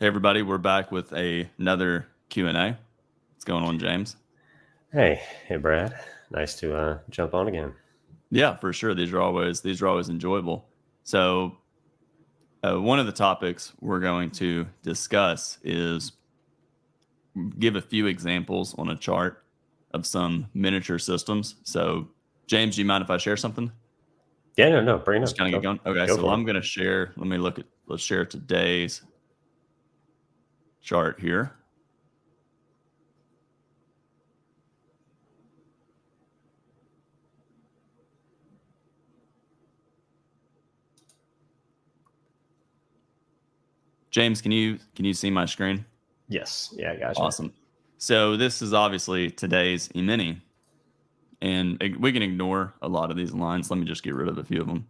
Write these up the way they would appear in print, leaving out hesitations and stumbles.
Hey everybody, we're back with another Q&A. What's going on, James? Hey Brad. Nice to jump on again. Yeah, for sure. These are always enjoyable. So, one of the topics we're going to discuss is give a few examples on a chart of some miniature systems. So, James, do you mind if I share something? Yeah, no, bring it Just up. kind of get going. Okay, Go so for I'm it. going to share. Let's share today's chart here. James, can you see my screen? Yes. Yeah, I gotcha. Awesome. So this is obviously today's E-mini, and we can ignore a lot of these lines. Let me just get rid of a few of them.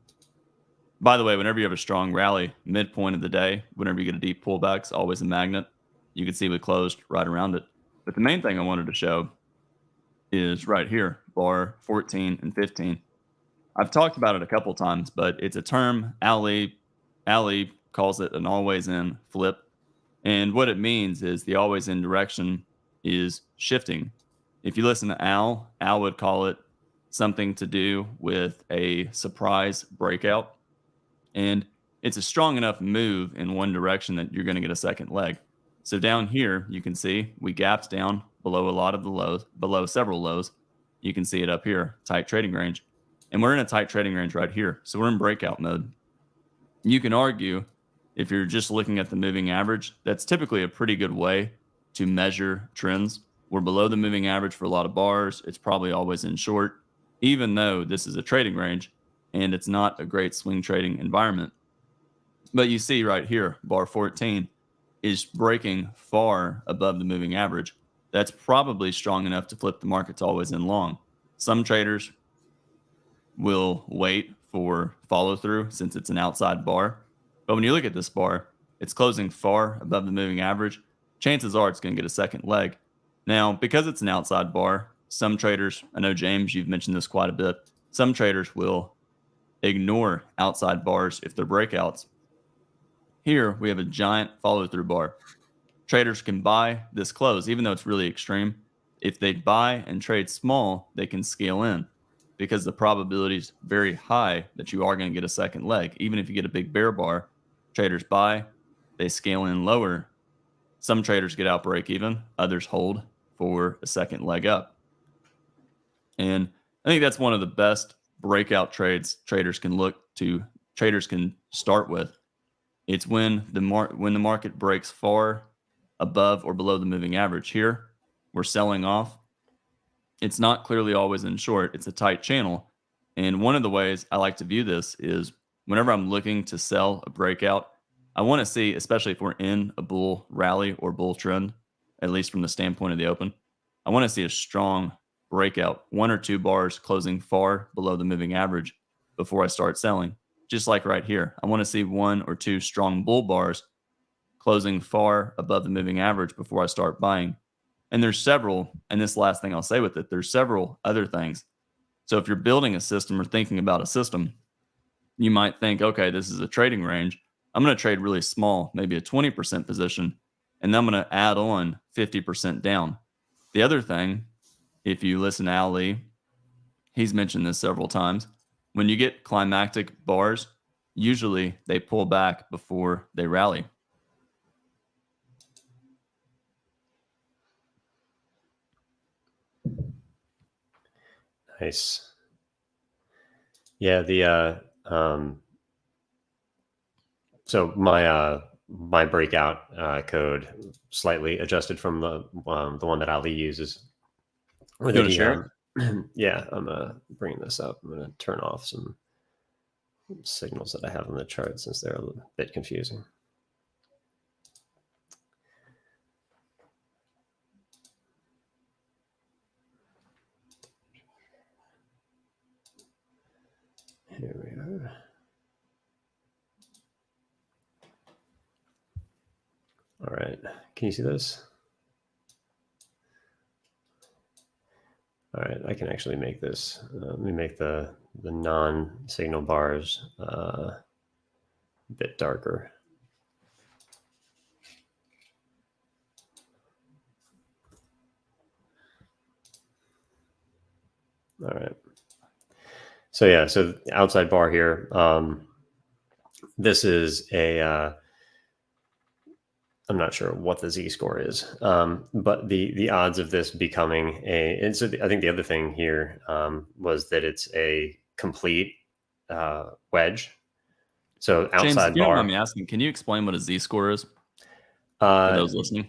By the way, whenever you have a strong rally, midpoint of the day, whenever you get a deep pullback, it's always a magnet. You can see we closed right around it. But the main thing I wanted to show is right here, bar 14 and 15. I've talked about it a couple times, but it's a term Ali calls it an always in flip. And what it means is the always in direction is shifting. If you listen to Al would call it something to do with a surprise breakout. And it's a strong enough move in one direction that you're going to get a second leg. So down here, you can see we gapped down below a lot of the lows, below several lows. You can see it up here, tight trading range. And we're in a tight trading range right here. So we're in breakout mode. You can argue if you're just looking at the moving average, that's typically a pretty good way to measure trends. We're below the moving average for a lot of bars. It's probably always in short, even though this is a trading range and it's not a great swing trading environment. But you see right here, bar 14 is breaking far above the moving average. That's probably strong enough to flip the market to always in long. Some traders will wait for follow through since it's an outside bar. But when you look at this bar, it's closing far above the moving average. Chances are it's going to get a second leg. Now, because it's an outside bar, some traders, I know James, you've mentioned this quite a bit, some traders will ignore outside bars if they're breakouts. Here, we have a giant follow through bar. Traders can buy this close, even though it's really extreme. If they buy and trade small, they can scale in because the probability is very high that you are going to get a second leg. Even if you get a big bear bar, traders buy, they scale in lower. Some traders get out break even, others hold for a second leg up. And I think that's one of the best breakout trades traders can start with. It's when the market breaks far above or below the moving average. Here, we're selling off. It's not clearly always in short. It's a tight channel. And one of the ways I like to view this is whenever I'm looking to sell a breakout, I want to see, especially if we're in a bull rally or bull trend, at least from the standpoint of the open, I want to see a strong breakout, one or two bars closing far below the moving average before I start selling. Just like right here, I want to see one or two strong bull bars closing far above the moving average before I start buying. And there's several, and this last thing I'll say with it, there's several other things. So if you're building a system or thinking about a system, you might think, okay, this is a trading range. I'm going to trade really small, maybe a 20% position, and then I'm going to add on 50% down. The other thing, if you listen to Ali, he's mentioned this several times. When you get climactic bars, usually they pull back before they rally. Nice. Yeah, so my breakout code slightly adjusted from the one that Ali uses. You want to share it? Yeah, I'm bringing this up. I'm going to turn off some signals that I have on the chart since they're a bit confusing. Here we are. All right. Can you see this? All right. I can actually make this. Let me make the non-signal bars a bit darker. All right. So yeah, so outside bar here. This is a. I'm not sure what the z-score is, but the odds of this becoming a. And so I think the other thing here was that it's a complete wedge. So James, if outside you don't mind bar. me asking, can you explain what a z-score is for those listening?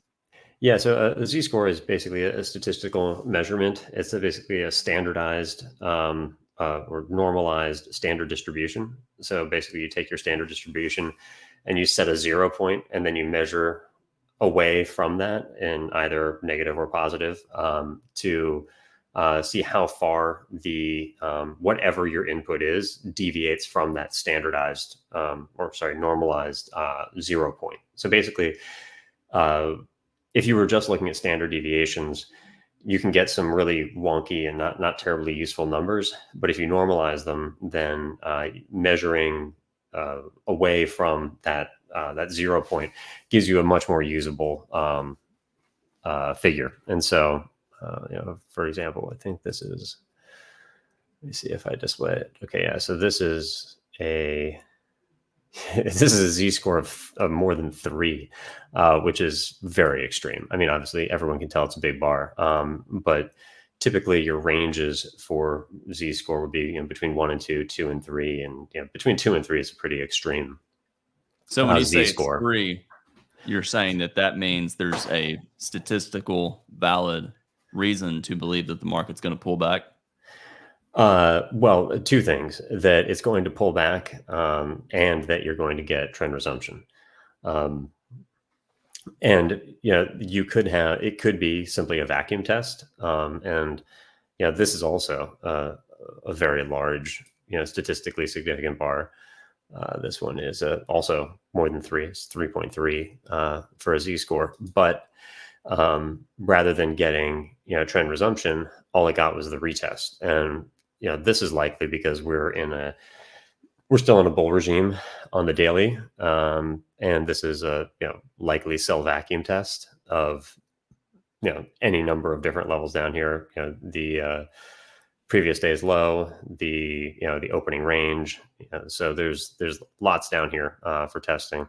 Yeah, so a z-score is basically a statistical measurement. It's basically a standardized or normalized standard distribution. So basically, you take your standard distribution and you set a 0 point, and then you measure away from that in either negative or positive to see how far the whatever your input is deviates from that standardized normalized 0 point. So basically, if you were just looking at standard deviations, you can get some really wonky and not terribly useful numbers. But if you normalize them, then measuring away from that 0 point gives you a much more usable figure. And so, for example, I think this is. Let me see if I display it. Okay, yeah. So this is a. This is a z-score of more than 3, which is very extreme. I mean, obviously, everyone can tell it's a big bar, but typically your ranges for z-score would be between 1 and 2, 2 and 3, and between 2 and 3 is a pretty extreme So when you say it's z-score. 3, you're saying that means there's a statistical valid reason to believe that the market's going to pull back? Well, two things: that it's going to pull back, and that you're going to get trend resumption. And you could have it could be simply a vacuum test, and this is also a very large, statistically significant bar. This one is also more than 3. It's 3.3 for a z-score, but rather than getting trend resumption, all it got was the retest. And this is likely because we're still in a bull regime on the daily, and this is a likely sell vacuum test of any number of different levels down here. The previous day's low, the opening range. So there's lots down here for testing.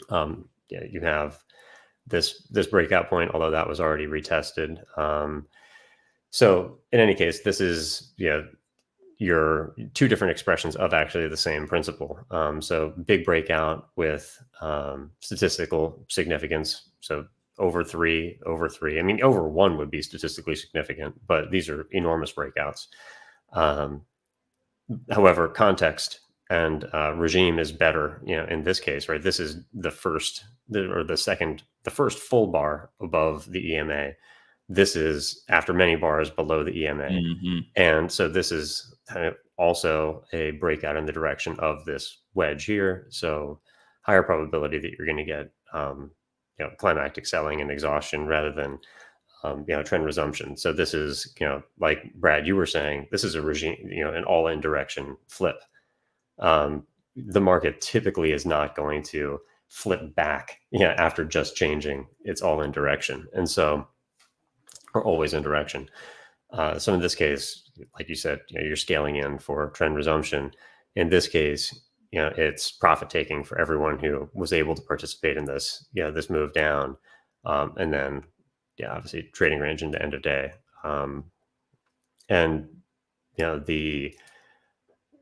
You have this breakout point, although that was already retested. So in any case, this is your two different expressions of actually the same principle. So big breakout with statistical significance. So over 3. I mean, over 1 would be statistically significant, but these are enormous breakouts. However, context and regime is better, in this case, right? This is the first full bar above the EMA. This is after many bars below the EMA. Mm-hmm. And so this is kind of also a breakout in the direction of this wedge here. So higher probability that you're going to get, climactic selling and exhaustion rather than, trend resumption. So this is, like Brad, you were saying, this is a regime, an all-in direction flip. The market typically is not going to flip back, after just changing its all-in direction. And so, or always in direction. So in this case, like you said, you're scaling in for trend resumption. In this case, it's profit taking for everyone who was able to participate in this, this move down, and then, obviously trading range into end of day, and the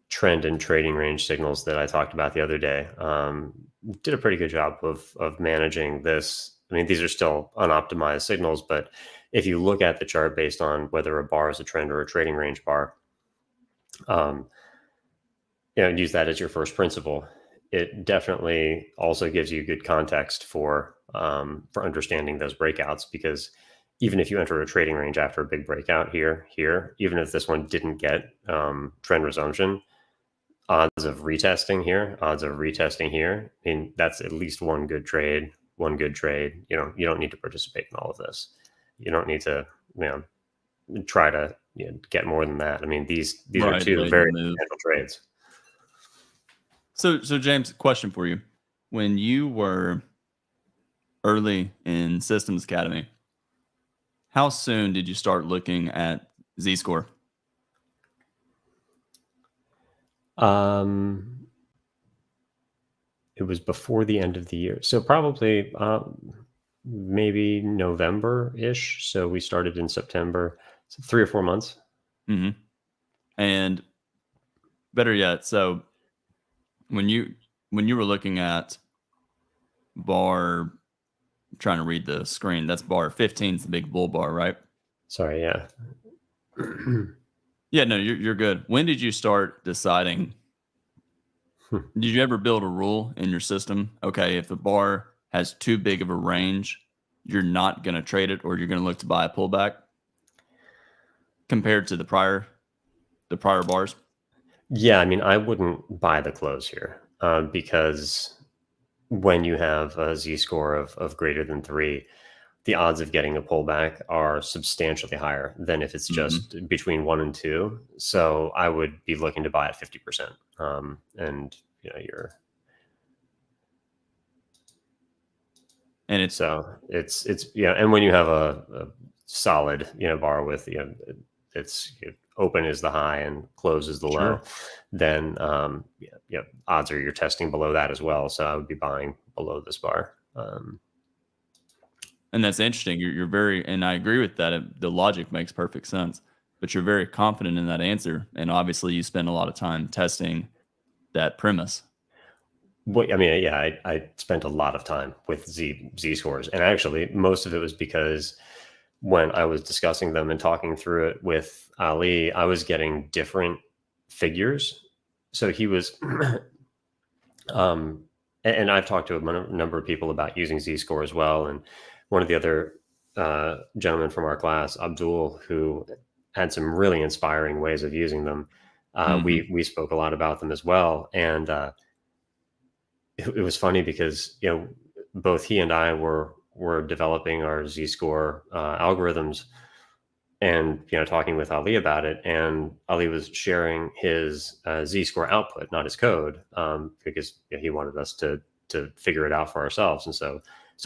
trend and trading range signals that I talked about the other day did a pretty good job of managing this. I mean, these are still unoptimized signals, but if you look at the chart based on whether a bar is a trend or a trading range bar, use that as your first principle. It definitely also gives you good context for understanding those breakouts, because even if you enter a trading range after a big breakout here, even if this one didn't get trend resumption, odds of retesting here, I mean, that's at least one good trade. You don't need to participate in all of this. You don't need to, try to get more than that. I mean, these are two very potential trades. So James, question for you. When you were early in Systems Academy, how soon did you start looking at Z-score? It was before the end of the year, so probably maybe November-ish. So we started in September, so 3 or 4 months. Mm-hmm. And better yet, so when you were looking at bar, trying to read the screen, that's bar 15 is the big bull bar, right? Sorry, yeah. Yeah, no, you're good. When did you start deciding? Did you ever build a rule in your system? Okay, if the bar has too big of a range, you're not going to trade it, or you're going to look to buy a pullback compared to the prior bars. Yeah, I mean, I wouldn't buy the close here because when you have a z-score of greater than 3, the odds of getting a pullback are substantially higher than if it's just between 1 and 2. So I would be looking to buy at 50%. And And it's yeah. And when you have a solid bar with it's open is the high and close is the low, then odds are you're testing below that as well. So I would be buying below this bar. And that's interesting. You're very, and I agree with that. The logic makes perfect sense, but you're very confident in that answer. And obviously you spend a lot of time testing that premise. Well, I mean, yeah, I spent a lot of time with Z scores, and actually most of it was because when I was discussing them and talking through it with Ali, I was getting different figures. So he was, and I've talked to a number of people about using Z-score as well. And one of the other gentlemen from our class, Abdul, who had some really inspiring ways of using them, we spoke a lot about them as well. And it was funny because both he and I were developing our Z-score algorithms, and talking with Ali about it, and Ali was sharing his Z-score output, not his code, because he wanted us to figure it out for ourselves. And so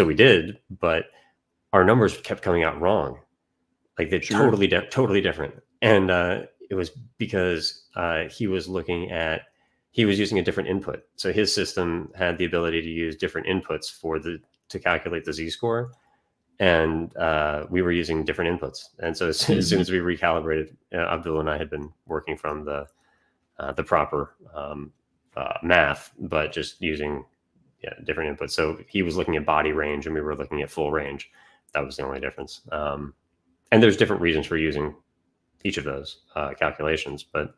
we did, but our numbers kept coming out wrong, like they're totally different. And it was because he was using a different input. So his system had the ability to use different inputs to calculate the Z-score. And we were using different inputs. And so as soon as we recalibrated, Abdul and I had been working from the proper math, but just using different inputs. So he was looking at body range and we were looking at full range. That was the only difference. And there's different reasons for using each of those calculations. But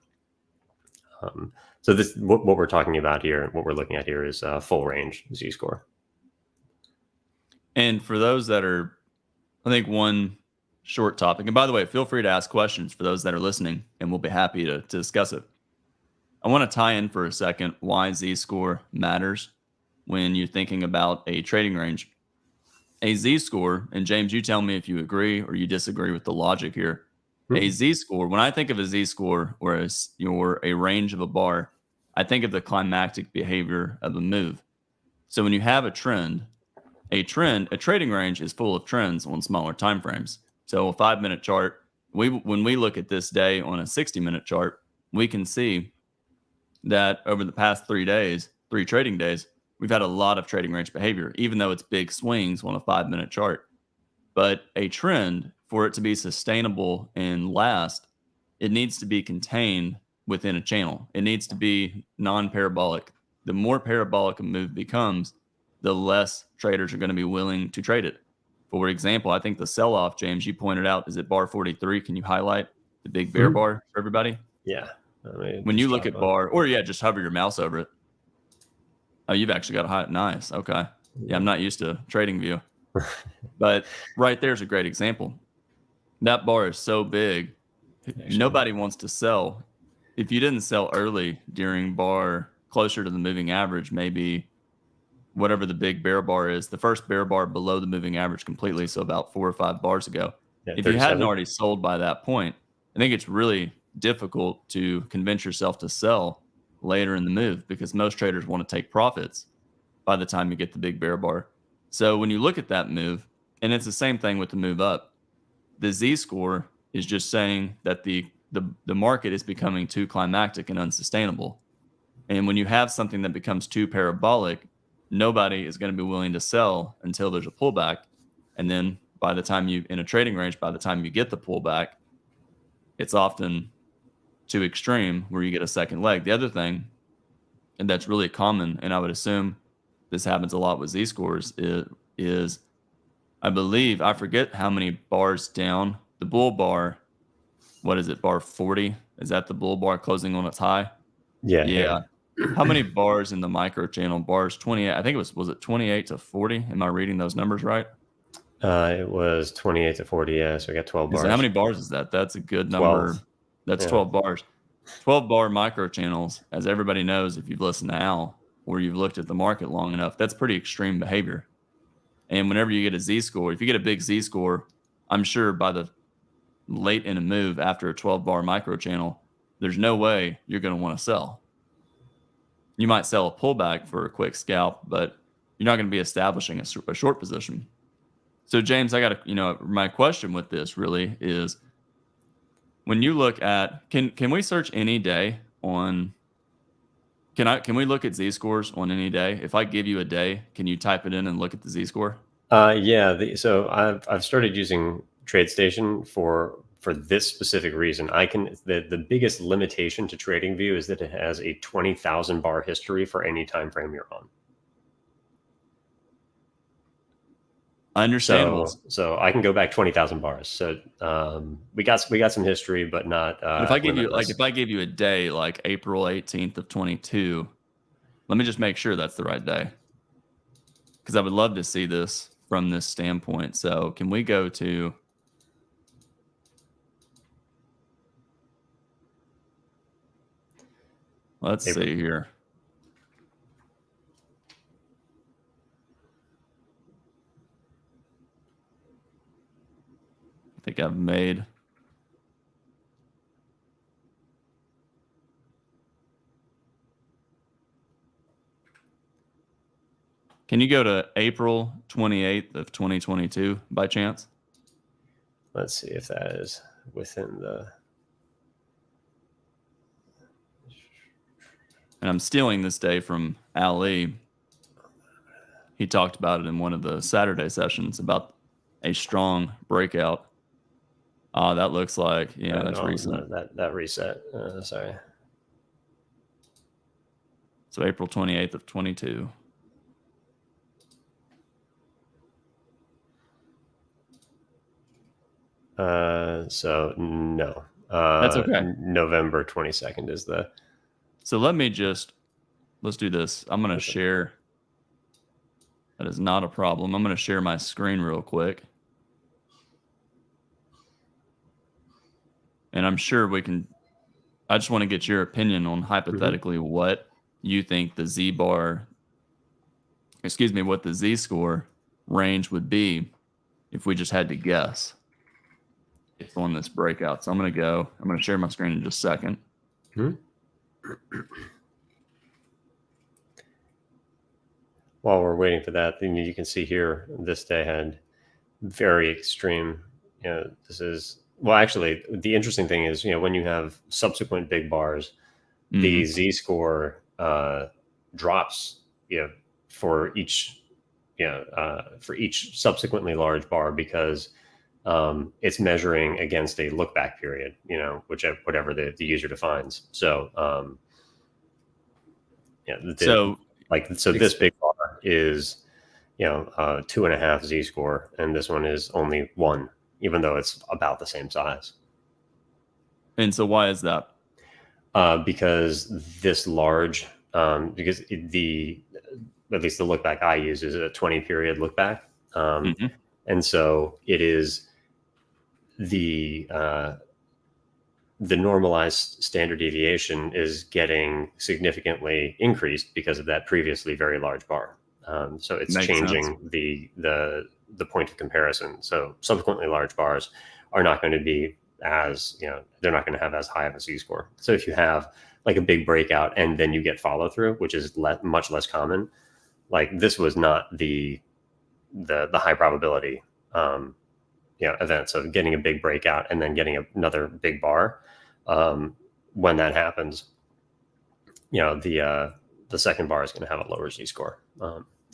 so this, what we're talking about here, what we're looking at here is full range Z-score. And for those that are, I think one short topic, and by the way, feel free to ask questions for those that are listening, and we'll be happy to discuss it. I want to tie in for a second why Z-score matters when you're thinking about a trading range. A Z-score, and James, you tell me if you agree or you disagree with the logic here. A Z-score, when I think of a Z-score or a range of a bar, I think of the climactic behavior of a move. So when you have a trend, a trading range is full of trends on smaller time frames. So a 5-minute chart, when we look at this day on a 60-minute chart, we can see that over the past 3 trading days, we've had a lot of trading range behavior, even though it's big swings on a 5-minute chart. But a trend, for it to be sustainable and last, it needs to be contained within a channel. It needs to be non-parabolic. The more parabolic a move becomes, the less traders are going to be willing to trade it. For example, I think the sell-off, James, you pointed out, is at bar 43. Can you highlight the big bear bar for everybody? Yeah. When you look at bar, or just hover your mouse over it. Oh, you've actually got a high. Nice. Okay. Yeah, I'm not used to trading view. But right there's a great example. That bar is so big, nobody wants to sell. If you didn't sell early during bar closer to the moving average, maybe whatever the big bear bar is, the first bear bar below the moving average completely, so about 4 or 5 bars ago. Yeah, if you hadn't already sold by that point, I think it's really difficult to convince yourself to sell later in the move because most traders want to take profits by the time you get the big bear bar. So when you look at that move, and it's the same thing with the move up, the Z-score is just saying that the market is becoming too climactic and unsustainable. And when you have something that becomes too parabolic, nobody is going to be willing to sell until there's a pullback. And then by the time in a trading range, by the time you get the pullback, it's often too extreme where you get a second leg. The other thing, and that's really common, and I would assume this happens a lot with Z-scores, is I believe, I forget how many bars down, the bull bar, what is it, bar 40? Is that the bull bar closing on its high? Yeah. How many bars in the micro channel? Bars 28. I think was it 28 to 40? Am I reading those numbers right? It was 28 to 40. Yeah, so we got 12 bars. How many bars is that? That's a good number. 12. That's 12 bars. 12 bar micro channels, as everybody knows, if you've listened to Al or you've looked at the market long enough, that's pretty extreme behavior. And whenever you get a Z-score, if you get a big Z-score, I'm sure by the late in a move after a 12 bar micro channel, there's no way you're going to want to sell. You might sell a pullback for a quick scalp, but you're not going to be establishing a short position. So James, I got to, my question with this really is, when you look at, can we search any day on, can we look at Z-scores on any day? If I give you a day, can you type it in and look at the Z-score? Yeah. So I've started using TradeStation for this specific reason. The biggest limitation to TradingView is that it has a 20,000 bar history for any time frame you're on. Understandable. So I can go back 20,000 bars. So we got some history, but not. If I give you a day like April 18th of 22, let me just make sure that's the right day, because I would love to see this from this standpoint. So can we go to? Let's see here. I think I've made. Can you go to April 28th of 2022 by chance? Let's see if that is within the. And I'm stealing this day from Ali. He talked about it in one of the Saturday sessions about a strong breakout. That looks like, that's recent. That reset. Sorry. So April 28th of 22. So no. That's okay. November 22nd is the. So let's do this. I'm going to share. That is not a problem. I'm going to share my screen real quick. And I'm sure we can, I just want to get your opinion on hypothetically what you think the what the Z-score range would be if we just had to guess. It's on this breakout. So I'm going to share my screen in just a second. While we're waiting for that, you can see here, this day had very extreme, this is, well, actually, the interesting thing is, when you have subsequent big bars, the Z-score drops, for each subsequently large bar, because it's measuring against a look back period, whatever the user defines. So, this big bar is, 2.5 Z-score, and this one is only 1, even though it's about the same size. And so why is that? Because this large, because at least the look back I use is a 20 period look back. And so it is the normalized standard deviation is getting significantly increased because of that previously very large bar. So it's changing the point of comparison. So subsequently large bars are not going to be as, they're not going to have as high of a Z-score. So if you have like a big breakout and then you get follow through, which is much less common, like this was not the high probability events of getting a big breakout and then getting another big bar. When that happens, the second bar is going to have a lower z-score,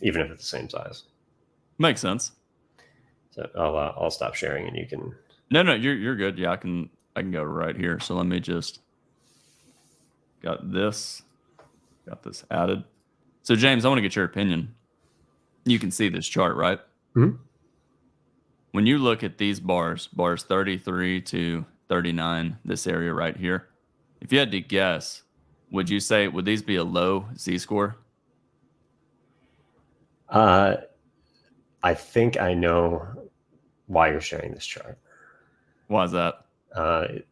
even if it's the same size. Makes sense. So I'll stop sharing and you can. No, you're good. Yeah, I can go right here. So let me just got this added. So James, I want to get your opinion. You can see this chart, right? Mm-hmm. When you look at these bars 33 to 39, this area right here, if you had to guess, would these be a low z-score? I think I know why you're sharing this chart. Why is that?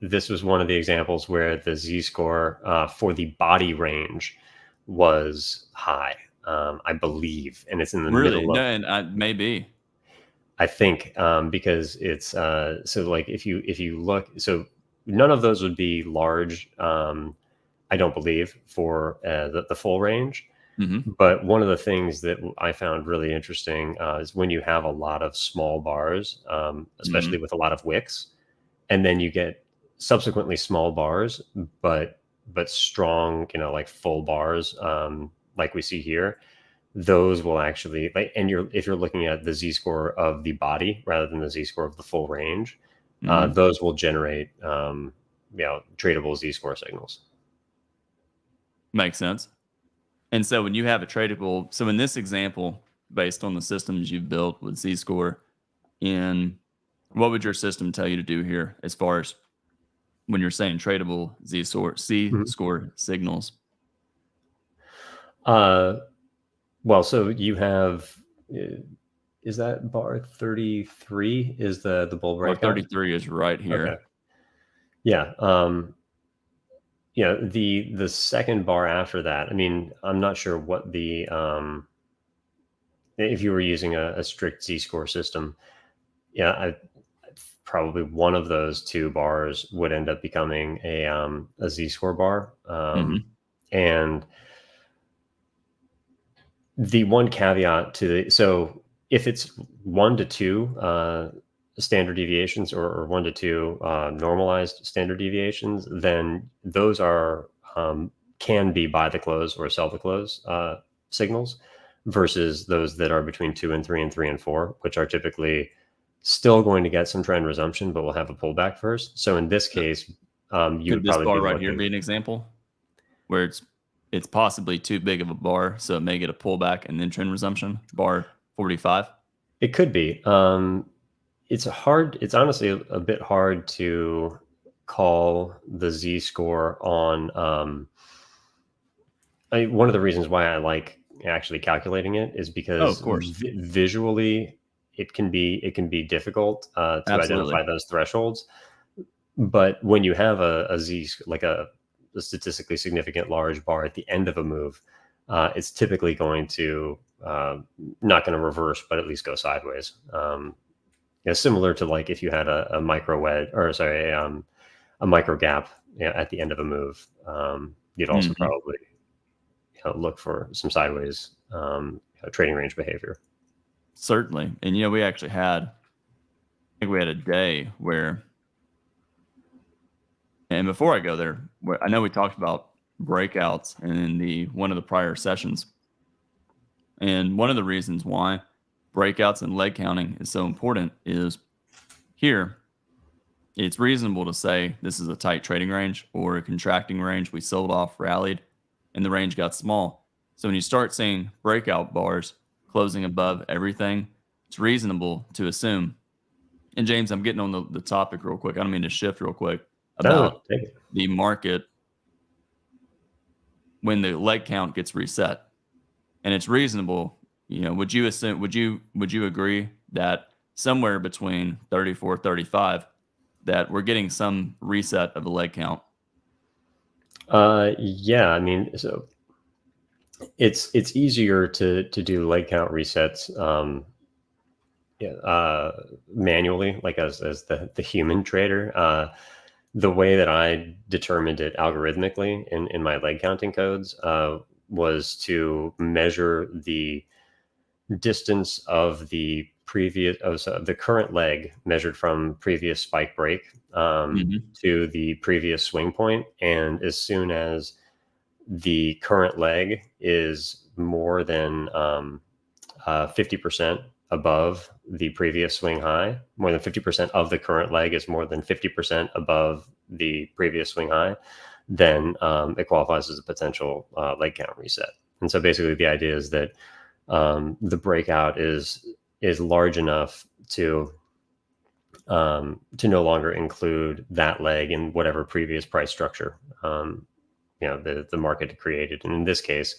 This was one of the examples where the z-score for the body range was high, I believe, and it's in the middle. No, and maybe. I think because it's so like if you look, so none of those would be large. I don't believe for the full range. Mm-hmm. But one of the things that I found really interesting is when you have a lot of small bars, especially with a lot of wicks, and then you get subsequently small bars, but strong, like full bars, like we see here. Those will actually if you're looking at the z-score of the body rather than the z-score of the full range, those will generate tradable z-score signals. Makes sense. And so when you have a tradable, so in this example, based on the systems you've built with z-score, what would your system tell you to do here as far as when you're saying tradable z-score signals? Well, so you have, is that bar 33 is the bull breakout? Bar 33 is right here. Okay. Yeah. The second bar after that, I mean, I'm not sure what if you were using a strict z-score system, probably one of those two bars would end up becoming a z-score bar. And the one caveat so if it's 1 to 2 standard deviations or 1 to 2 normalized standard deviations, then those are can be buy the close or sell the close signals, versus those that are between 2 and 3 and 3 and 4, which are typically still going to get some trend resumption, but will have a pullback first. So in this case, could this bar right here be an example where it's possibly too big of a bar, so it may get a pullback and then trend resumption? Bar 45. It could be. It's honestly a bit hard to call the z-score on. One of the reasons why I like actually calculating it is because visually it can be difficult to identify those thresholds. But when you have a statistically significant large bar at the end of a move, it's typically going to not going to reverse, but at least go sideways. Similar to like if you had a micro wedge, or sorry, a micro gap at the end of a move, you'd also probably look for some sideways trading range behavior. Certainly. And we actually had a day where, and before I go there, I know we talked about breakouts in one of the prior sessions, and one of the reasons why breakouts and leg counting is so important is here it's reasonable to say this is a tight trading range or a contracting range. We sold off, rallied, and the range got small. So when you start seeing breakout bars closing above everything, it's reasonable to assume. And James, I'm getting on the topic real quick. I don't mean to shift real quick about the market when the leg count gets reset. And it's reasonable. Would you agree that somewhere between 34, 35, that we're getting some reset of the leg count? Yeah, I mean, so it's easier to do leg count resets manually, like as the human trader. The way that I determined it algorithmically in my leg counting codes was to measure the distance of the the current leg measured from previous spike break to the previous swing point, and as soon as the current leg is more than 50% above the previous swing high, more than 50% of the current leg is more than 50% above the previous swing high, then it qualifies as a potential leg count reset. And so basically the idea is that the breakout is large enough to no longer include that leg in whatever previous price structure the market had created. And in this case,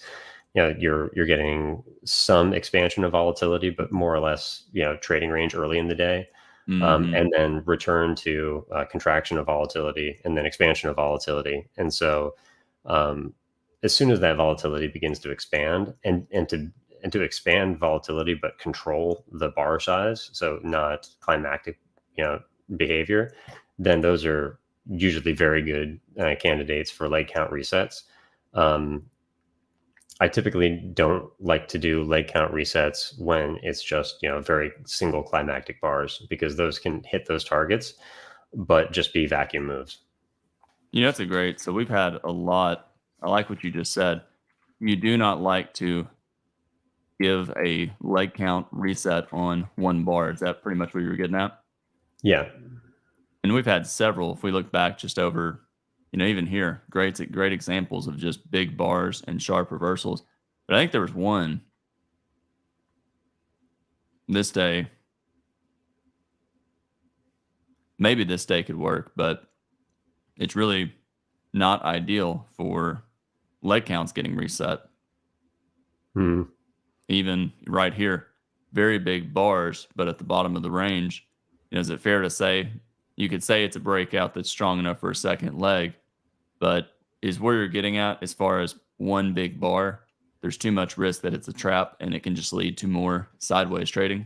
you're getting some expansion of volatility, but more or less trading range early in the day, and then return to contraction of volatility, and then expansion of volatility. And so as soon as that volatility begins to expand and to expand volatility but control the bar size, so not climactic behavior, then those are usually very good candidates for leg count resets. I typically don't like to do leg count resets when it's just very single climactic bars, because those can hit those targets but just be vacuum moves. That's a great. So we've had a lot. I like what you just said. You do not like to give a leg count reset on one bar. Is that pretty much what you were getting at? Yeah. And we've had several. If we look back just over, even here, great examples of just big bars and sharp reversals. But I think there was one this day. Maybe this day could work, but it's really not ideal for leg counts getting reset. Even right here, very big bars, but at the bottom of the range. Is it fair to say you could say it's a breakout that's strong enough for a second leg, but is where you're getting at as far as one big bar, there's too much risk that it's a trap and it can just lead to more sideways trading?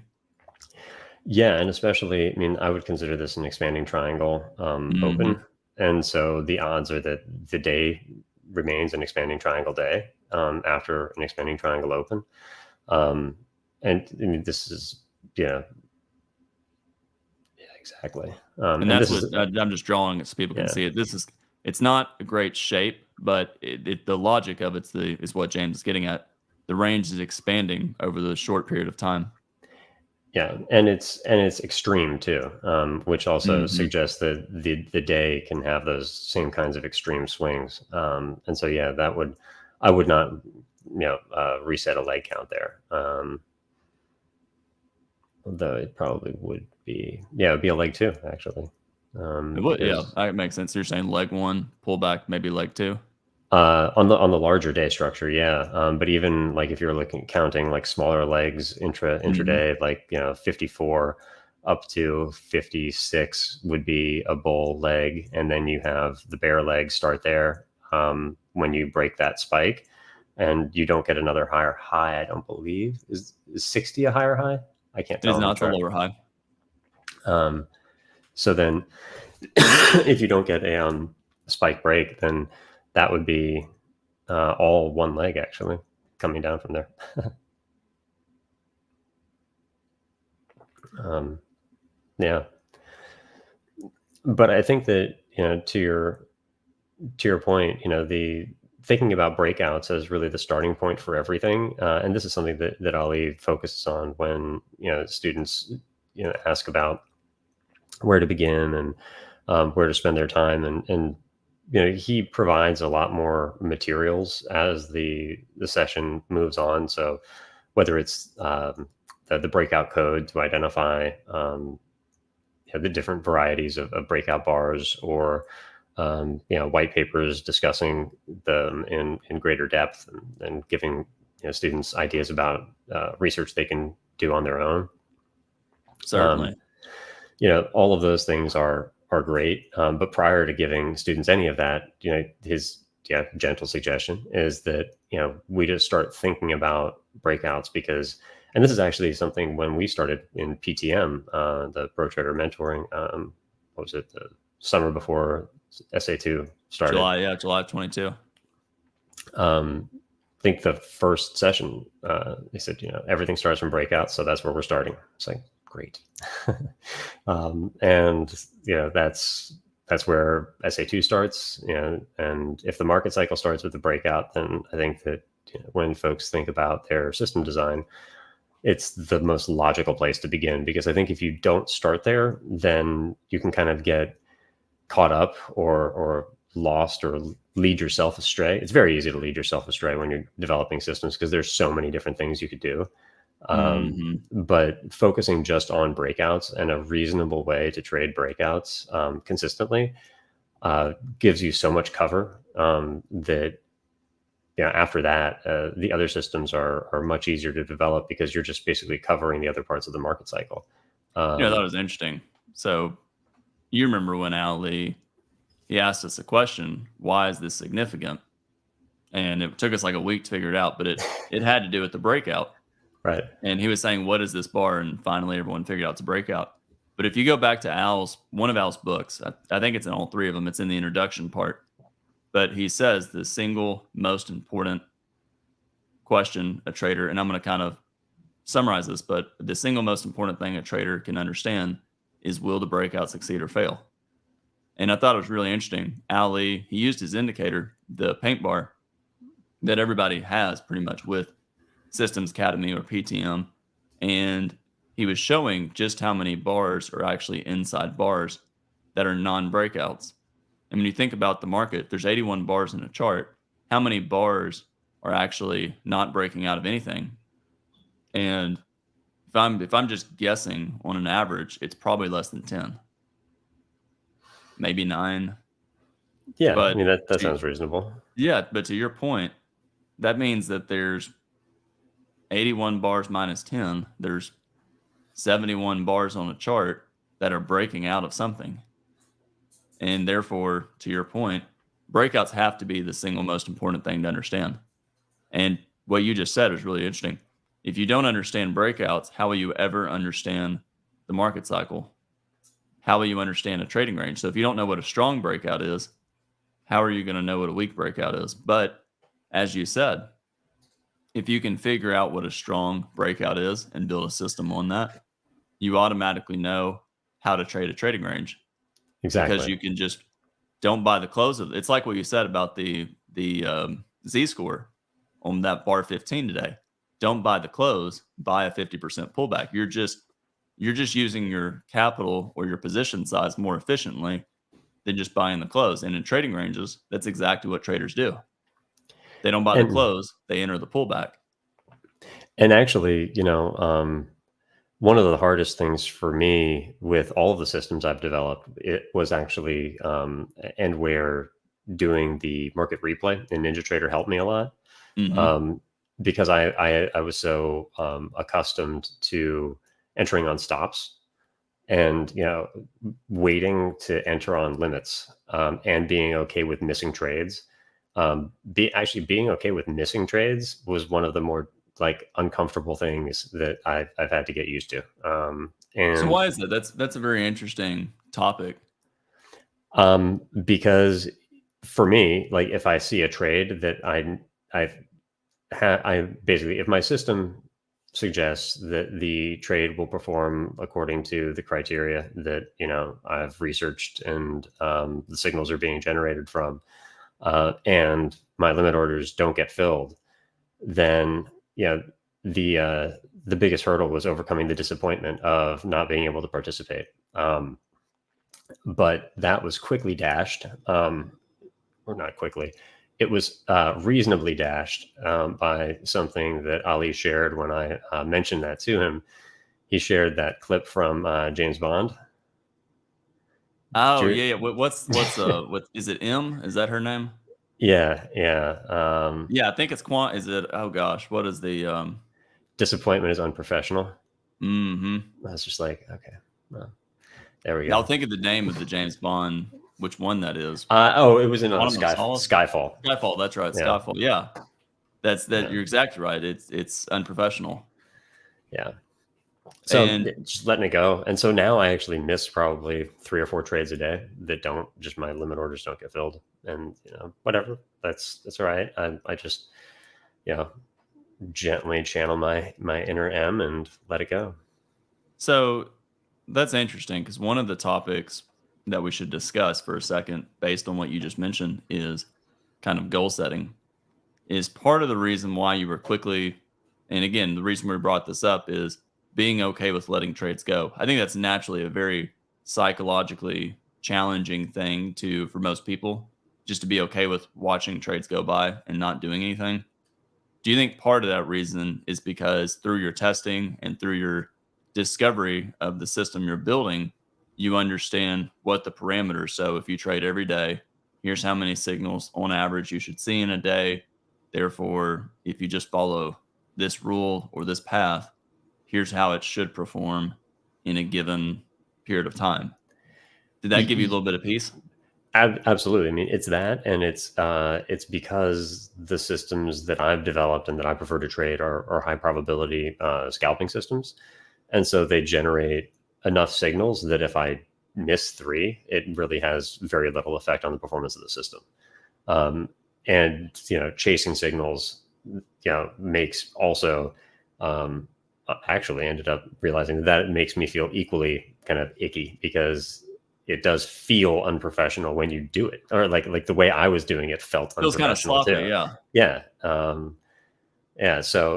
Yeah, and especially, I would consider this an expanding triangle open. And so the odds are that the day remains an expanding triangle day after an expanding triangle open. And this is, exactly. And that's what I'm just drawing it so people can see it. It's not a great shape, but the logic of it is what James is getting at. The range is expanding over the short period of time. Yeah, and it's extreme too, which also suggests that the day can have those same kinds of extreme swings. And so I would not reset a leg count there. Although it probably would be, it'd be a leg two actually. It would, that makes sense. You're saying leg one, pull back, maybe leg two. On the larger day structure, but even like if you're counting like smaller legs intraday, like 54 up to 56 would be a bull leg, and then you have the bear leg start there when you break that spike, and you don't get another higher high. I don't believe is 60 a higher high. I can't tell. It's not the lower high. So then, if you don't get a spike break, then that would be all one leg actually coming down from there. But I think that to your point, the thinking about breakouts as really the starting point for everything, and this is something that Ali focuses on when students ask about where to begin and where to spend their time, and he provides a lot more materials as the session moves on. So whether it's the breakout code to identify the different varieties of breakout bars, or white papers discussing them in greater depth, and giving students ideas about research they can do on their own. Certainly. All of those things are great. But prior to giving students any of that, his gentle suggestion is that, we just start thinking about breakouts, because, and this is actually something when we started in PTM, the Pro Trader mentoring, what was it? The summer before SA2 started. July 22. I think the first session, they said, everything starts from breakouts. So that's where we're starting. It's like, great. And that's where SA2 starts. And if the market cycle starts with the breakout, then I think that when folks think about their system design, it's the most logical place to begin, because I think if you don't start there, then you can kind of get caught up or lost or lead yourself astray. It's very easy to lead yourself astray when you're developing systems because there's so many different things you could do. But focusing just on breakouts and a reasonable way to trade breakouts consistently gives you so much cover that after that, the other systems are much easier to develop because you're just basically covering the other parts of the market cycle. That was interesting. So you remember when Ali, he asked us a question, why is this significant? And it took us like a week to figure it out, but it had to do with the breakout. Right. And he was saying, what is this bar? And finally everyone figured out it's a breakout. But if you go back to one of Al's books, I think it's in all three of them, it's in the introduction part. But he says the single most important question a trader, and I'm going to kind of summarize this, but the single most important thing a trader can understand is, will the breakout succeed or fail? And I thought it was really interesting. Ali, he used his indicator, the paint bar that everybody has pretty much with Systems Academy or PTM. And he was showing just how many bars are actually inside bars that are non-breakouts. And when you think about the market, there's 81 bars in a chart. How many bars are actually not breaking out of anything? And if I'm just guessing on an average, it's probably less than 10, maybe 9. Yeah, but I mean that sounds reasonable. Yeah, but to your point, that means that there's 81 bars minus 10. There's 71 bars on a chart that are breaking out of something. And therefore, to your point, breakouts have to be the single most important thing to understand. And what you just said is really interesting. If you don't understand breakouts, how will you ever understand the market cycle? How will you understand a trading range? So if you don't know what a strong breakout is, how are you going to know what a weak breakout is? But as you said, if you can figure out what a strong breakout is and build a system on that, you automatically know how to trade a trading range. Exactly. Because you can just don't buy the close of it. It's like what you said about the Z-score on that bar 15 today. Don't buy the close, buy a 50% pullback. You're just using your capital or your position size more efficiently than just buying the close. And in trading ranges, that's exactly what traders do. They don't buy the close, they enter the pullback. And actually, one of the hardest things for me with all of the systems I've developed, it was actually, and where doing the market replay in NinjaTrader helped me a lot, because I was so accustomed to entering on stops and waiting to enter on limits, and being okay with missing trades. Being okay with missing trades was one of the more uncomfortable things that I've had to get used to. And so why is that? That's a very interesting topic. Because for me, if I see a trade that I basically, if my system suggests that the trade will perform according to the criteria that I've researched and the signals are being generated from, and my limit orders don't get filled, then the biggest hurdle was overcoming the disappointment of not being able to participate. But that was quickly dashed, or not quickly. It was reasonably dashed by something that Ali shared when I mentioned that to him. He shared that clip from James Bond. Oh, yeah. What is it? M? Is that her name? Yeah. Yeah, I think it's is it? Oh gosh, what is the disappointment is unprofessional. I was just like, okay, well, there we go. Yeah, I'll think of the name of the James Bond, which one that is. It was in Skyfall. Skyfall, that's right. Yeah. Skyfall. Yeah. That's that. Yeah. You're exactly right. It's unprofessional. Yeah. So just letting it go. And so now I actually miss probably 3 or 4 trades a day that my limit orders don't get filled. And whatever. That's all right. I just gently channel my inner M and let it go. So that's interesting because one of the topics that we should discuss for a second, based on what you just mentioned, is kind of goal setting. Is part of the reason why you were quickly, and again, the reason we brought this up is being okay with letting trades go. I think that's naturally a very psychologically challenging thing to for most people, just to be okay with watching trades go by and not doing anything. Do you think part of that reason is because through your testing and through your discovery of the system you're building, you understand what the parameters? So if you trade every day, here's how many signals on average you should see in a day. Therefore, if you just follow this rule or this path, here's how it should perform in a given period of time. Did that give you a little bit of peace? Absolutely. I mean, it's that, and it's because the systems that I've developed and that I prefer to trade are high probability scalping systems, and so they generate enough signals that if I miss three, it really has very little effect on the performance of the system. And chasing signals, makes also actually ended up realizing that it makes me feel equally kind of icky because it does feel unprofessional when you do it, or like the way I was doing it felt Feels kind of unprofessional sloppy, too. yeah. Yeah. Yeah. So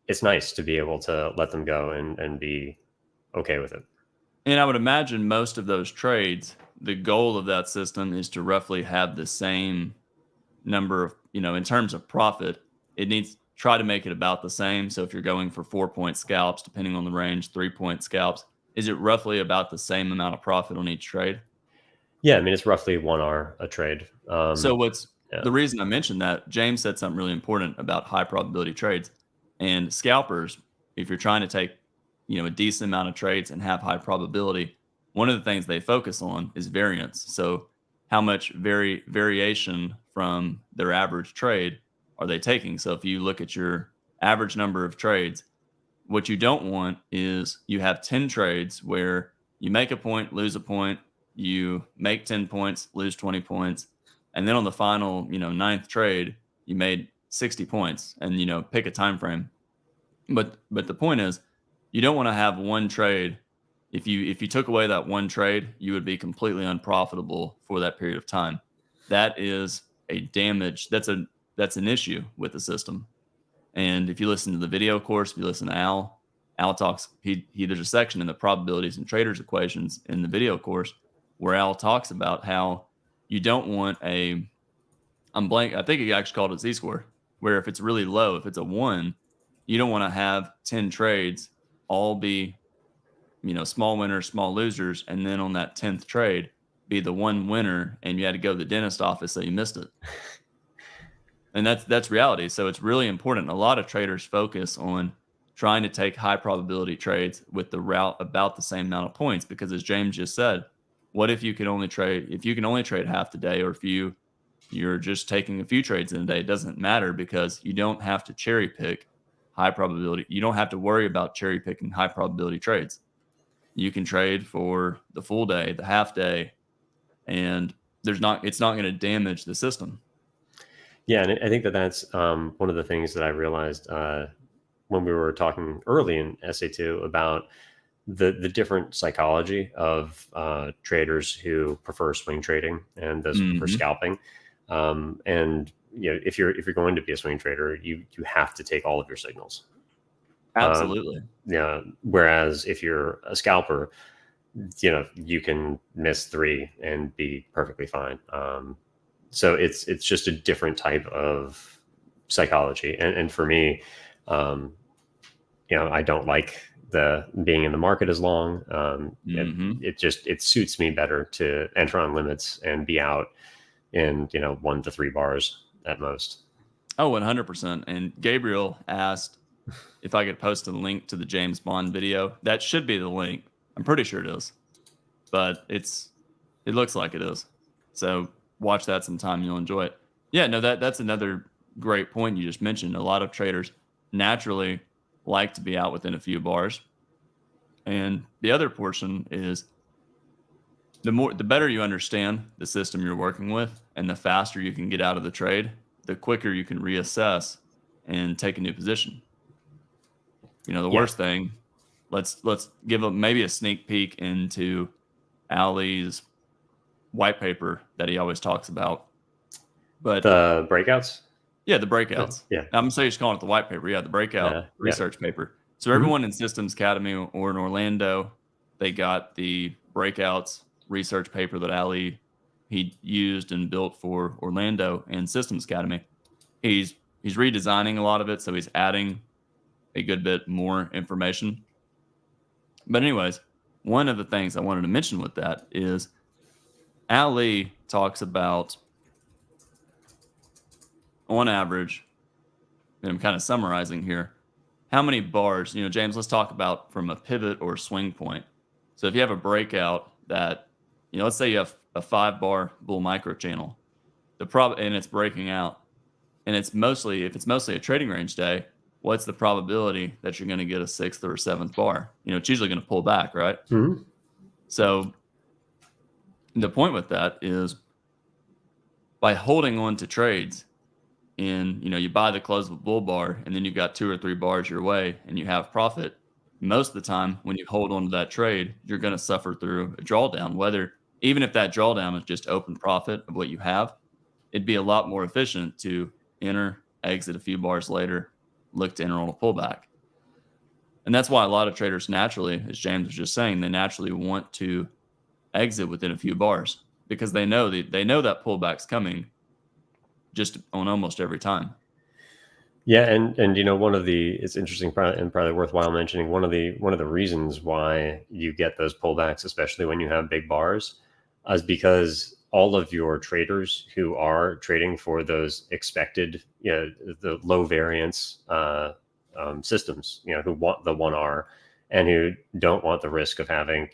it's nice to be able to let them go and be okay with it. And I would imagine most of those trades, the goal of that system is to roughly have the same number of, in terms of profit, it needs try to make it about the same. So if you're going for 4 point scalps, depending on the range, 3 point scalps, is it roughly about the same amount of profit on each trade? Yeah. I mean, it's roughly 1 hour a trade. So what's Yeah. the reason I mentioned that, James said something really important about high probability trades and scalpers. If you're trying to take, a decent amount of trades and have high probability, one of the things they focus on is variance. So how much variation from their average trade are they taking? So if you look at your average number of trades, what you don't want is you have 10 trades where you make a point, lose a point, you make 10 points, lose 20 points, and then on the final, ninth trade, you made 60 points and pick a time frame. But the point is, you don't want to have one trade. If you took away that one trade, you would be completely unprofitable for that period of time. That is a damage. That's an issue with the system. And if you listen to the video course, if you listen to Al talks. There's a section in the probabilities and traders equations in the video course where Al talks about how you don't want I'm blank. I think he actually called it Z-score, where if it's really low, if it's a 1, you don't want to have 10 trades all be, small winners, small losers, and then on that 10th trade be the one winner and you had to go to the dentist office so you missed it. And that's reality. So it's really important. A lot of traders focus on trying to take high probability trades with the route about the same amount of points, because as James just said, what if you can only trade half the day, or if you're just taking a few trades in a day? It doesn't matter because you don't have to cherry pick high probability. You don't have to worry about cherry picking high probability trades. You can trade for the full day, the half day, and it's not going to damage the system. Yeah, and I think that's one of the things that I realized when we were talking early in SA2 about the different psychology of traders who prefer swing trading and those who prefer scalping. And if you're going to be a swing trader, you have to take all of your signals. Absolutely. Yeah. Whereas if you're a scalper, you can miss 3 and be perfectly fine. So it's just a different type of psychology. And for me, I don't like the being in the market as long. It suits me better to enter on limits and be out in 1 to 3 bars at most. Oh, 100%. And Gabriel asked if I could post a link to the James Bond video. That should be the link. I'm pretty sure it is, but it looks like it is. So watch that sometime. You'll enjoy it. Yeah, no, that's another great point you just mentioned. A lot of traders naturally like to be out within a few bars. And the other portion is the better you understand the system you're working with and the faster you can get out of the trade, the quicker you can reassess and take a new position. The worst thing let's give maybe a sneak peek into Ali's white paper that he always talks about. But the breakouts. Yeah, the breakouts. Yeah. I'm gonna say just calling it the white paper. Yeah, the breakout research paper. So everyone in Systems Academy or in Orlando, they got the breakouts research paper that Ali he used and built for Orlando and Systems Academy. He's redesigning a lot of it, so he's adding a good bit more information. But anyways, one of the things I wanted to mention with that is Ali talks about on average, and I'm kind of summarizing here, how many bars, James, let's talk about from a pivot or swing point. So if you have a breakout that, let's say you have a 5-bar bull micro channel, and it's breaking out, and if it's mostly a trading range day, what's the probability that you're going to get a 6th or 7th bar? It's usually going to pull back, right? Mm-hmm. So the point with that is by holding on to trades, and you buy the close of a bull bar, and then you've got 2 or 3 bars your way, and you have profit. Most of the time, when you hold on to that trade, you're going to suffer through a drawdown. Even if that drawdown is just open profit of what you have, it'd be a lot more efficient to enter, exit a few bars later, look to enter on a pullback. And that's why a lot of traders naturally, as James was just saying, they naturally want to exit within a few bars because they know that pullback's coming just on almost every time. Yeah, and it's interesting and probably worthwhile mentioning one of the reasons why you get those pullbacks, especially when you have big bars, is because all of your traders who are trading for those expected, the low variance systems, who want the 1R and who don't want the risk of having,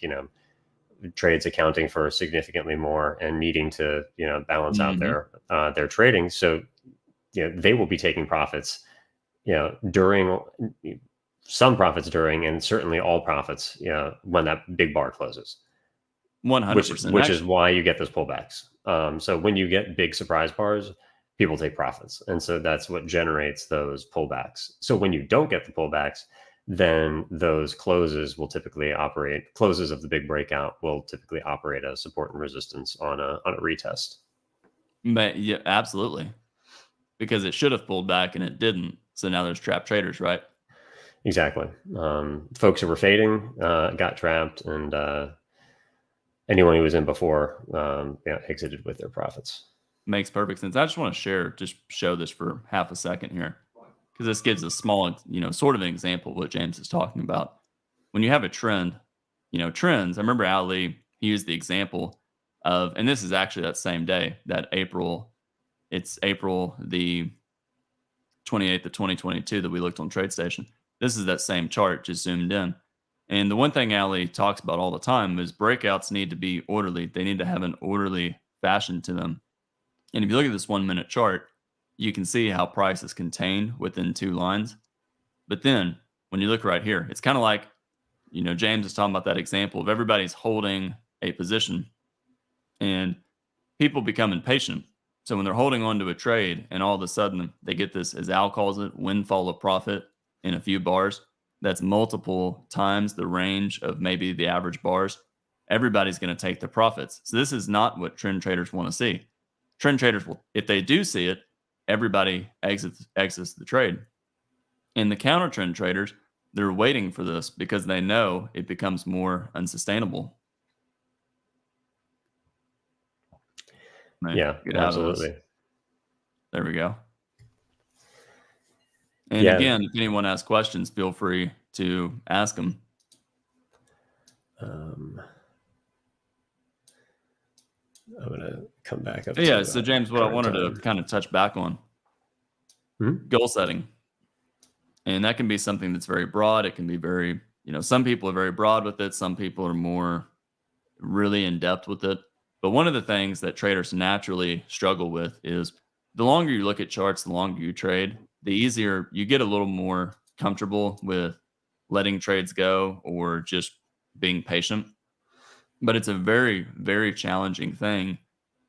trades accounting for significantly more and needing to balance out their trading. So they will be taking profits during some profits during, and certainly all profits when that big bar closes. 100%, which is why you get those pullbacks. So when you get big surprise bars, people take profits, and so that's what generates those pullbacks. So when you don't get the pullbacks, then those closes of the big breakout will typically operate as support and resistance on a retest. Yeah, absolutely. Because it should have pulled back and it didn't. So now there's trapped traders, right? Exactly. Folks who were fading got trapped, and anyone who was in before exited with their profits. Makes perfect sense. I just want to show this for half a second here, because this gives a small, sort of an example of what James is talking about. When you have a trend, trends, I remember Ali, he used the example of, and this is actually that same day, it's April the 28th of 2022 that we looked on TradeStation. This is that same chart, just zoomed in. And the one thing Ali talks about all the time is breakouts need to be orderly. They need to have an orderly fashion to them. And if you look at this 1 minute chart, you can see how price is contained within 2 lines. But then when you look right here, it's kind of like, James is talking about that example of everybody's holding a position and people become impatient. So when they're holding on to a trade and all of a sudden they get this, as Al calls it, windfall of profit in a few bars, that's multiple times the range of maybe the average bars, everybody's going to take the profits. So this is not what trend traders want to see. Trend traders will, if they do see it, everybody exits the trade. And the counter trend traders, they're waiting for this because they know it becomes more unsustainable. Yeah, absolutely. There we go. And again, if anyone has questions, feel free to ask them. I'm going to come back up. So James, what I wanted to kind of touch back on, goal setting. And that can be something that's very broad. It can be very, some people are very broad with it. Some people are more really in depth with it. But one of the things that traders naturally struggle with is the longer you look at charts, the longer you trade, the easier you get a little more comfortable with letting trades go or just being patient. But it's a very, very challenging thing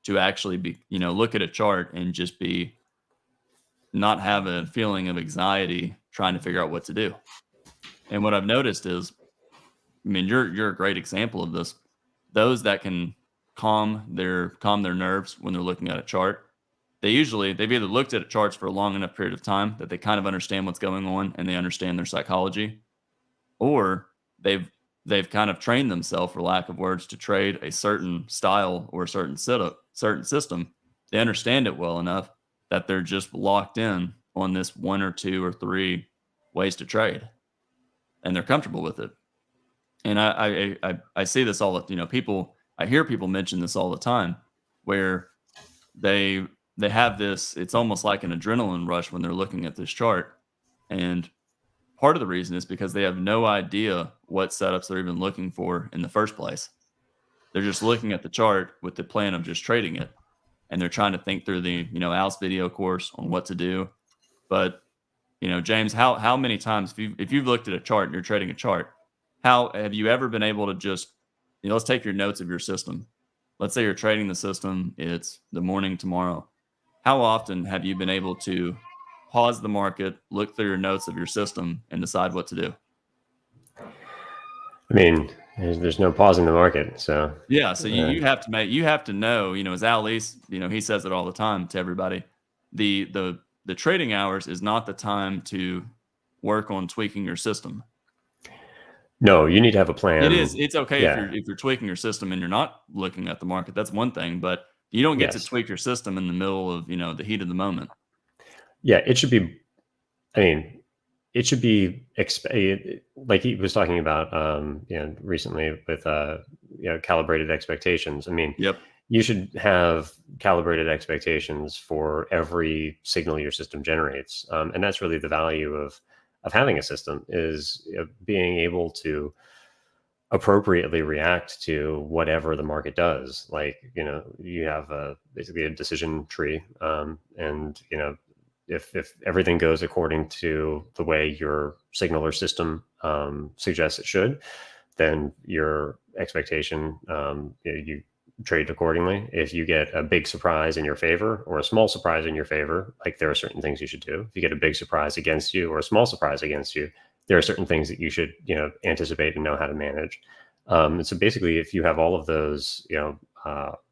to actually be, look at a chart and just not have a feeling of anxiety trying to figure out what to do. And what I've noticed is I mean, you're a great example of this. Those that can calm their nerves when they're looking at a chart, they've either looked at charts for a long enough period of time that they kind of understand what's going on and they understand their psychology, or they've kind of trained themselves, for lack of words, to trade a certain style or a certain setup, certain system. They understand it well enough that they're just locked in on this one or two or three ways to trade, and they're comfortable with it. And I see this all the people. I hear people mention this all the time, where they they have this. It's almost like an adrenaline rush when they're looking at this chart, and part of the reason is because they have no idea what setups they're even looking for in the first place. They're just looking at the chart with the plan of just trading it, and they're trying to think through the Al's video course on what to do. But James, how many times if you've looked at a chart and you're trading a chart, how have you ever been able to just let's take your notes of your system. Let's say you're trading the system. It's the morning tomorrow. How often have you been able to pause the market, look through your notes of your system, and decide what to do? I mean, there's no pausing the market. So yeah, so you have to know, as Al Lease, he says it all the time to everybody. The trading hours is not the time to work on tweaking your system. No, you need to have a plan. It is. It's okay if you're tweaking your system and you're not looking at the market. That's one thing, but you don't get to tweak your system in the middle of the heat of the moment. Yeah, it should be. I mean, it should be like he was talking about, recently with calibrated expectations. I mean, you should have calibrated expectations for every signal your system generates, and that's really the value of having a system, is being able to appropriately react to whatever the market does. Like, you have basically a decision tree, and if everything goes according to the way your signal or system suggests it should, then your expectation, you trade accordingly. If you get a big surprise in your favor or a small surprise in your favor, like, there are certain things you should do. If you get a big surprise against you or a small surprise against you, there are certain things that you should anticipate and know how to manage. And so basically, if you have all of those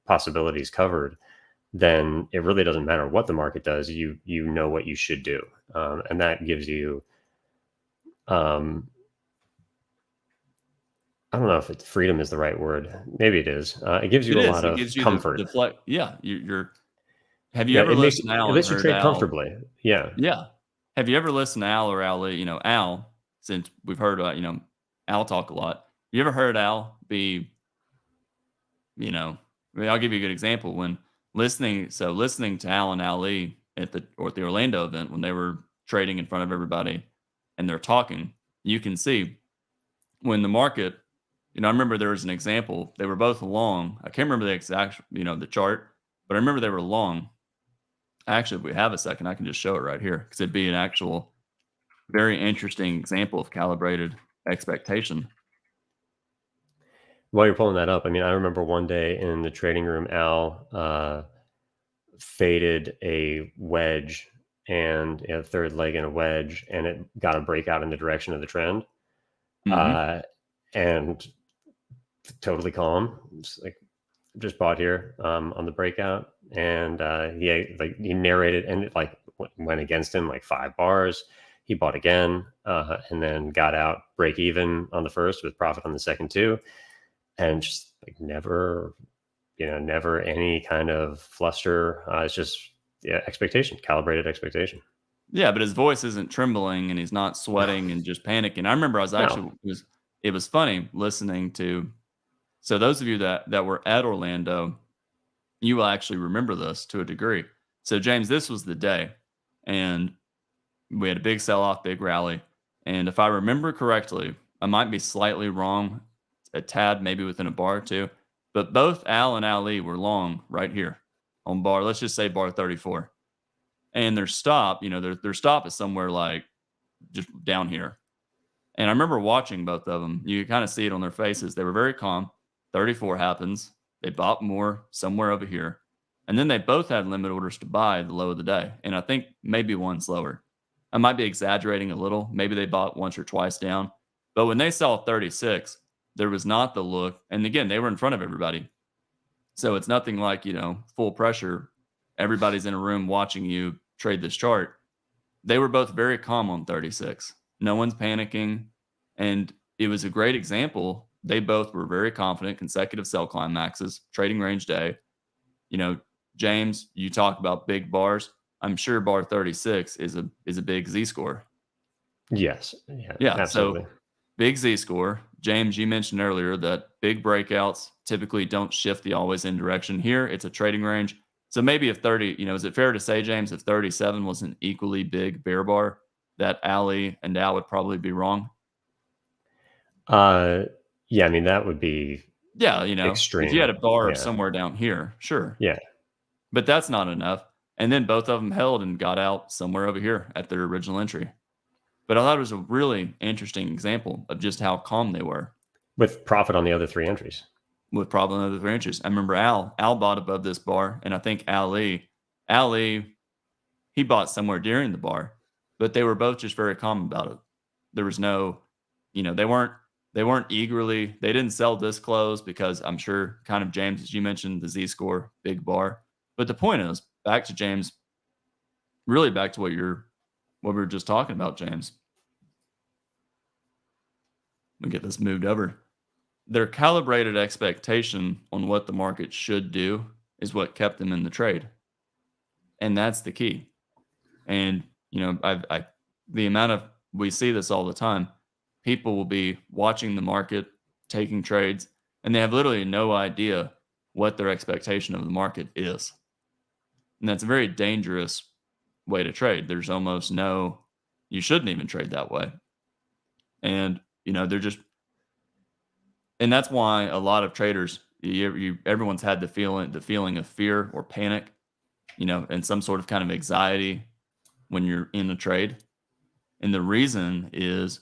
possibilities covered, then it really doesn't matter what the market does. You know what you should do, and that gives you I don't know if freedom is the right word. Maybe it is. It gives you a lot of comfort. You're. Have you ever listened to Al? It lets you trade comfortably. Yeah. Yeah. Have you ever listened to Al or Ali? Al, since we've heard Al talk a lot. You ever heard Al be? I'll give you a good example. When listening to Al and Ali at the Orlando event, when they were trading in front of everybody and they're talking, you can see when the market. I remember there was an example. They were both long. I can't remember the exact, the chart, but I remember they were long. Actually, if we have a second, I can just show it right here, because it'd be an actual very interesting example of calibrated expectation. While you're pulling that up, I mean, I remember one day in the trading room, Al faded a wedge and a third leg in a wedge, and it got a breakout in the direction of the trend. Mm-hmm. And totally calm, just bought here on the breakout, and he narrated, and it went against him like 5 bars. He bought again, and then got out break even on the first with profit on the second too, and just never any kind of fluster. It's just expectation, calibrated expectation. Yeah, but his voice isn't trembling and he's not sweating and just panicking. I remember it was funny listening to. So those of you that were at Orlando, you will actually remember this to a degree. So James, this was the day, and we had a big sell-off, big rally. And if I remember correctly, I might be slightly wrong, a tad, maybe within a bar or two, but both Al and Ali were long right here on bar. Let's just say bar 34. And their stop, their stop is somewhere like just down here. And I remember watching both of them. You kind of see it on their faces. They were very calm. 34 happens. They bought more somewhere over here. And then they both had limit orders to buy the low of the day. And I think maybe one's lower. I might be exaggerating a little. Maybe they bought once or twice down. But when they saw 36, there was not the look. And again, they were in front of everybody. So it's nothing like, full pressure. Everybody's in a room watching you trade this chart. They were both very calm on 36. No one's panicking. And it was a great example. They both were very confident, consecutive sell climaxes, trading range day. James, you talk about big bars. I'm sure bar 36 is a big Z score. Yes. Yeah. Absolutely. So big Z score. James, you mentioned earlier that big breakouts typically don't shift the always in direction. Here, it's a trading range. So maybe if 30, is it fair to say, James, if 37 was an equally big bear bar, that Ali and Dow would probably be wrong? Yeah, I mean, that would be extreme. If you had a bar Yeah. somewhere down here, sure. Yeah. But that's not enough. And then both of them held and got out somewhere over here at their original entry. But I thought it was a really interesting example of just how calm they were. With profit on the other 3 entries. With probably other 3 entries. I remember Al bought above this bar, and I think Ali, he bought somewhere during the bar, but they were both just very calm about it. There was no, they weren't eagerly, they didn't sell this close because I'm sure kind of James, as you mentioned, the Z score, big bar. But the point is, back to James, really back to what we were just talking about, James. Let me get this moved over. Their calibrated expectation on what the market should do is what kept them in the trade. And that's the key. And, the amount of, we see this all the time. People will be watching the market, taking trades, and they have literally no idea what their expectation of the market is. And that's a very dangerous way to trade. There's almost you shouldn't even trade that way. And, they're just, and that's why a lot of traders, everyone's had the feeling of fear or panic, and some sort of kind of anxiety when you're in a trade. And the reason is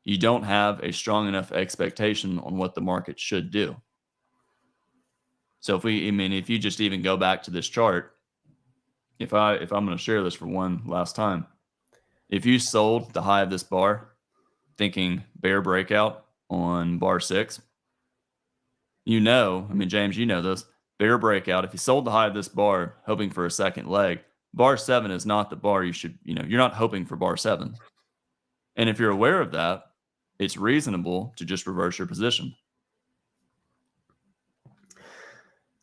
you don't have a strong enough expectation on what the market should do. So if you just even go back to this chart, if I'm going to share this for one last time, if you sold the high of this bar thinking bear breakout on bar 6, James, you know this, bear breakout. If you sold the high of this bar hoping for a second leg, bar 7 is not the bar you should, you're not hoping for bar 7. And if you're aware of that, it's reasonable to just reverse your position.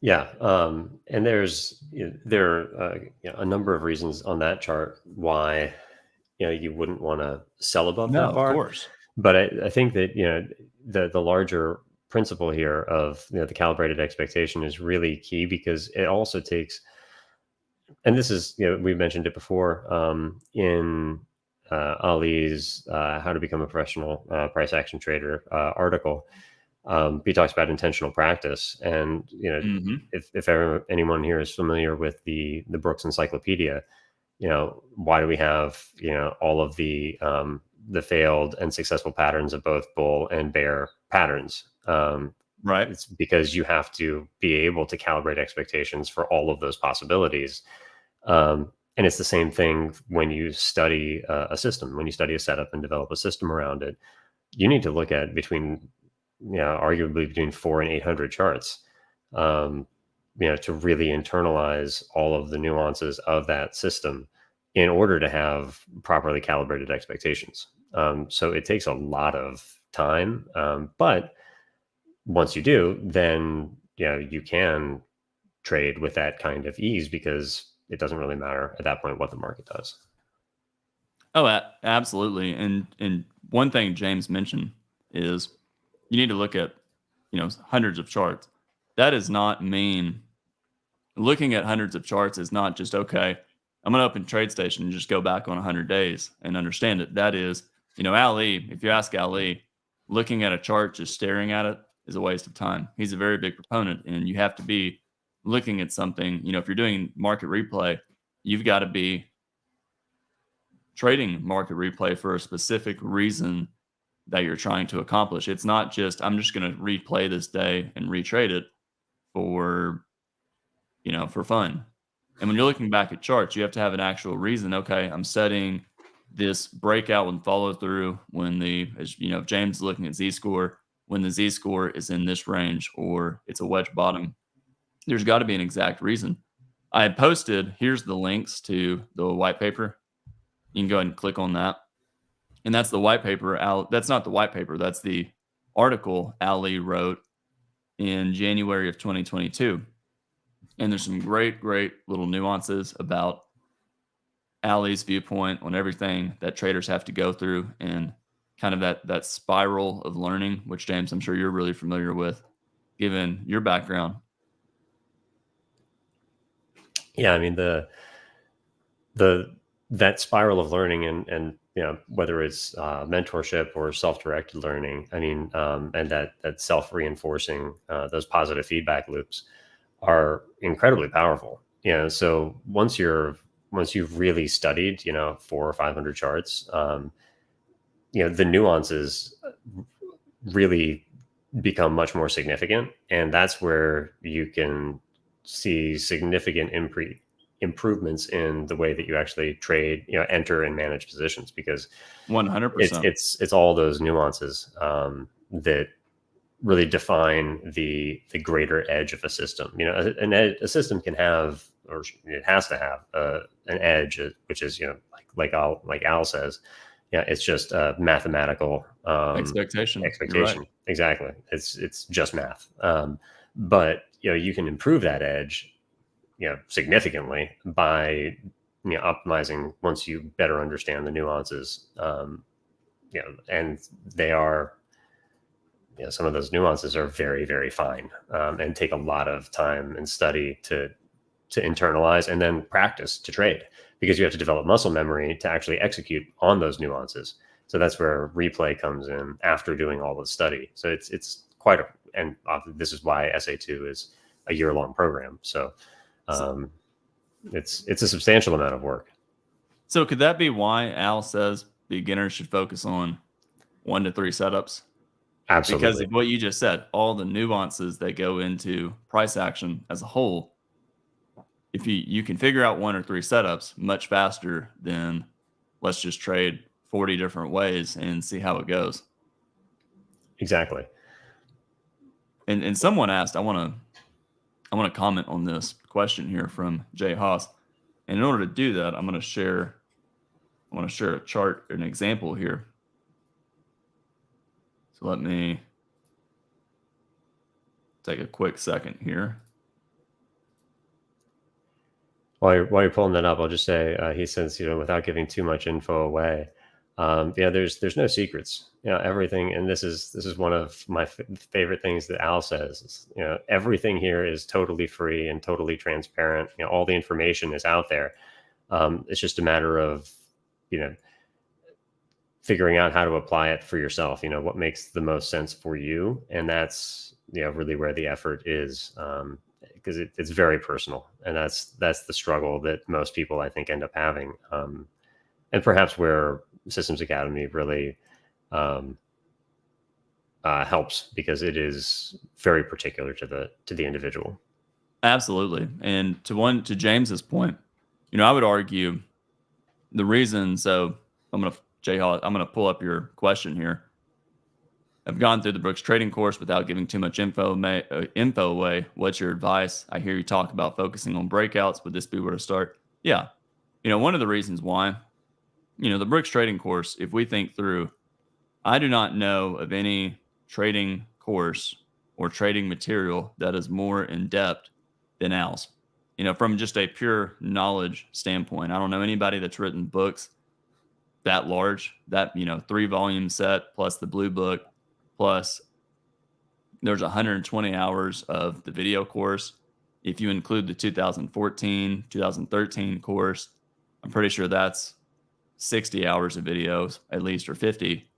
Yeah, and there are a number of reasons on that chart why you wouldn't want to sell above that bar. Of course. But I think that the larger principle here of the calibrated expectation is really key, because it also takes, and this is we mentioned it before in Ali's How to Become a Professional Price Action Trader article. He talks about intentional practice, and if anyone here is familiar with the Brooks Encyclopedia, why do we have all of the failed and successful patterns of both bull and bear patterns? Right. It's because you have to be able to calibrate expectations for all of those possibilities. And it's the same thing when you study a system, when you study a setup and develop a system around it. You need to look at arguably between 400 and 800 charts, to really internalize all of the nuances of that system in order to have properly calibrated expectations. So it takes a lot of time, but once you do, then you can trade with that kind of ease, because it doesn't really matter at that point what the market does. Oh, absolutely. And one thing James mentioned is you need to look at, hundreds of charts. That does not mean looking at hundreds of charts is not just, okay, I'm going to open TradeStation and just go back on 100 days and understand it. That is, Ali, if you ask Ali, looking at a chart, just staring at it is a waste of time. He's a very big proponent, and you have to be looking at something. If you're doing market replay, you've got to be trading market replay for a specific reason that you're trying to accomplish. It's not just, I'm just going to replay this day and retrade it for fun. And when you're looking back at charts, you have to have an actual reason. Okay, I'm studying this breakout and follow through when if James is looking at Z-score, when the z-score is in this range or it's a wedge bottom. There's got to be an exact reason. I had posted, here's the links to the white paper. You can go ahead and click on that. And that's the white paper. That's not the white paper. That's the article Ali wrote in January of 2022. And there's some great, great little nuances about Ali's viewpoint on everything that traders have to go through and kind of that spiral of learning, which, James, I'm sure you're really familiar with, given your background. Yeah, I mean that spiral of learning and whether it's mentorship or self-directed learning, I mean, and that self-reinforcing, those positive feedback loops are incredibly powerful. So once you've really studied 400 or 500 charts, the nuances really become much more significant, and that's where you can see significant improvements in the way that you actually trade, enter and manage positions, because 100%. It's all those nuances that really define the greater edge of a system. A system can have, or it has to have, an edge, which is like Al says, it's just a mathematical expectation. Right. Exactly. It's just math. But you can improve that edge significantly by optimizing once you better understand the nuances. And they are, some of those nuances are very, very fine, and take a lot of time and study to internalize and then practice to trade, because you have to develop muscle memory to actually execute on those nuances. So that's where replay comes in after doing all the study. So it's quite and this is why SA2 is a year-long program. So it's a substantial amount of work. So could that be why Al says beginners should focus on 1 to 3 setups? Absolutely. Because of what you just said, all the nuances that go into price action as a whole, if you can figure out 1 or 3 setups much faster than let's just trade 40 different ways and see how it goes. Exactly. And someone asked, I want to comment on this question here from Jay Haas. And in order to do that, I want to share a chart, an example here. So let me take a quick second here. While you're pulling that up, I'll just say, he says, without giving too much info away, there's no secrets. Everything, and this is one of my favorite things that Al says. Everything here is totally free and totally transparent. All the information is out there. It's just a matter of figuring out how to apply it for yourself. What makes the most sense for you, and that's really where the effort is. Because it's very personal, and that's the struggle that most people, I think, end up having, and perhaps where Systems Academy really helps, because it is very particular to the individual. Absolutely. And to James's point, I would argue the reason. So I'm gonna pull up your question here. I've gone through the Brooks trading course without giving too much info away. What's your advice? I hear you talk about focusing on breakouts. Would this be where to start? Yeah. One of the reasons why, the Brooks trading course, if we think through, I do not know of any trading course or trading material that is more in depth than Al's. From just a pure knowledge standpoint, I don't know anybody that's written books that large, that 3-volume set plus the blue book, plus there's 120 hours of the video course. If you include the 2014, 2013 course, I'm pretty sure that's 60 hours of videos at least, or 50.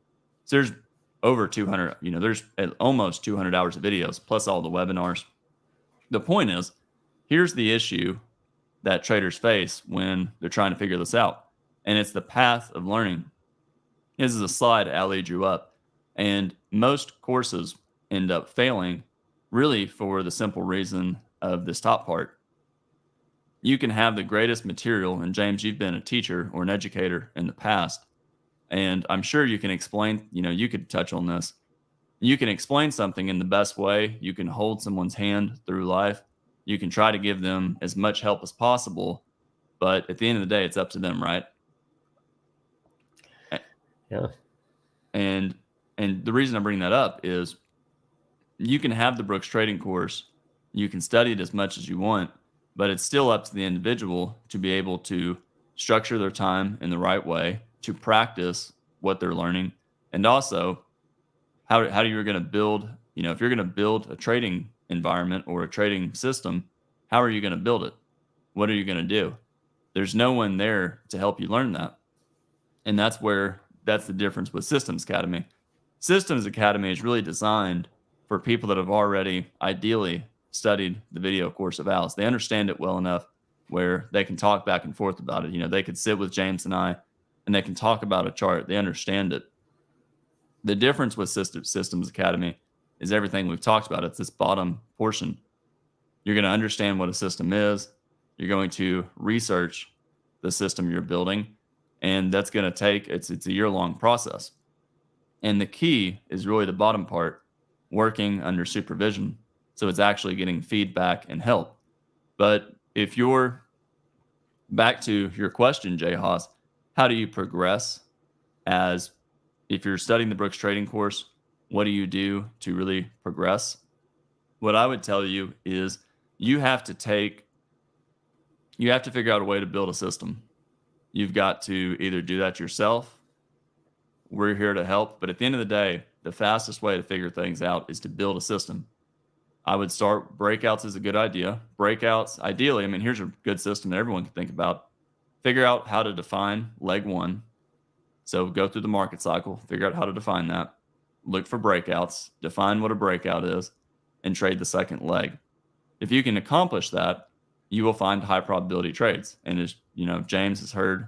So there's over 200, there's almost 200 hours of videos plus all the webinars. The point is, here's the issue that traders face when they're trying to figure this out. And it's the path of learning. This is a slide Ali drew up. And most courses end up failing really for the simple reason of this top part. You can have the greatest material, and James, you've been a teacher or an educator in the past, and I'm sure you can explain, you could touch on this. you can explain something in the best way. You can hold someone's hand through life. You can try to give them as much help as possible. But at the end of the day, it's up to them, right? Yeah. And the reason I bring that up is you can have the Brooks trading course, you can study it as much as you want, but it's still up to the individual to be able to structure their time in the right way, to practice what they're learning, and also how you're going to build, if you're going to build a trading environment or a trading system, how are you going to build it? What are you going to do? There's no one there to help you learn that. And that's the difference with Systems Academy. Systems Academy is really designed for people that have already ideally studied the video course of Alice. They understand it well enough where they can talk back and forth about it. They could sit with James and I and they can talk about a chart. They understand it. The difference with Systems Academy is everything we've talked about. It's this bottom portion. You're going to understand what a system is. You're going to research the system you're building. And that's going to take, it's a year-long process. And the key is really the bottom part, working under supervision. So it's actually getting feedback and help. But if you're back to your question, Jay Haas, how do you progress if you're studying the Brooks trading course, what do you do to really progress? What I would tell you is you have to figure out a way to build a system. You've got to either do that yourself. We're here to help. But at the end of the day, the fastest way to figure things out is to build a system. I would start breakouts is a good idea. Breakouts, ideally, here's a good system that everyone can think about. Figure out how to define leg one. So go through the market cycle, figure out how to define that. Look for breakouts, define what a breakout is, and trade the second leg. If you can accomplish that, you will find high probability trades. And as James has heard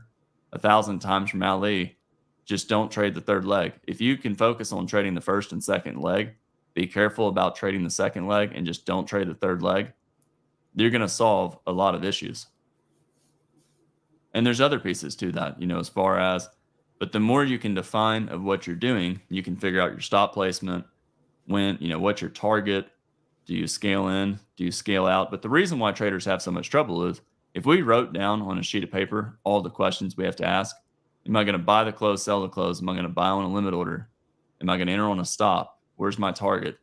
1,000 times from Ali, just don't trade the third leg. If you can focus on trading the first and second leg, be careful about trading the second leg and just don't trade the third leg, you're going to solve a lot of issues. And there's other pieces to that, but the more you can define of what you're doing, you can figure out your stop placement, what's your target. Do you scale in? Do you scale out? But the reason why traders have so much trouble is if we wrote down on a sheet of paper all the questions we have to ask, am I going to buy the close, sell the close? Am I going to buy on a limit order? Am I going to enter on a stop? Where's my target?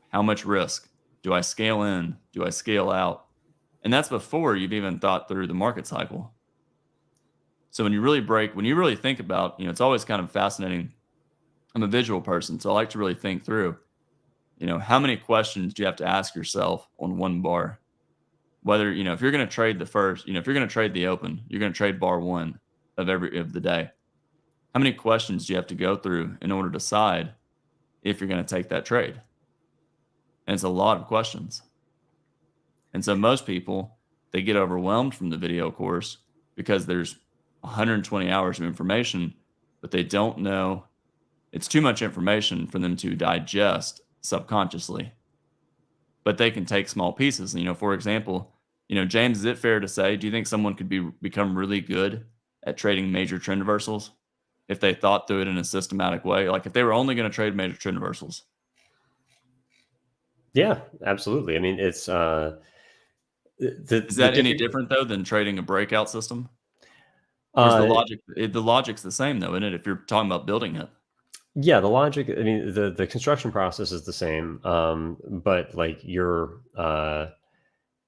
How much risk? Do I scale in? Do I scale out? And that's before you've even thought through the market cycle. So when you really think about, it's always kind of fascinating. I'm a visual person, so I like to really think through, how many questions do you have to ask yourself on one bar? Whether, if you're going to trade the first, if you're going to trade the open, you're going to trade bar one of the day. How many questions do you have to go through in order to decide if you're going to take that trade? And it's a lot of questions. And so most people, they get overwhelmed from the video course because there's 120 hours of information, but they don't know. It's too much information for them to digest subconsciously. But they can take small pieces. For example, James, is it fair to say, do you think someone could become really good at trading major trend reversals if they thought through it in a systematic way? Like if they were only going to trade major trend reversals? Yeah, absolutely. It's is that any different though than trading a breakout system? Or is the logic's the same though, isn't it? If you're talking about building it. Yeah, the logic. The construction process is the same, but like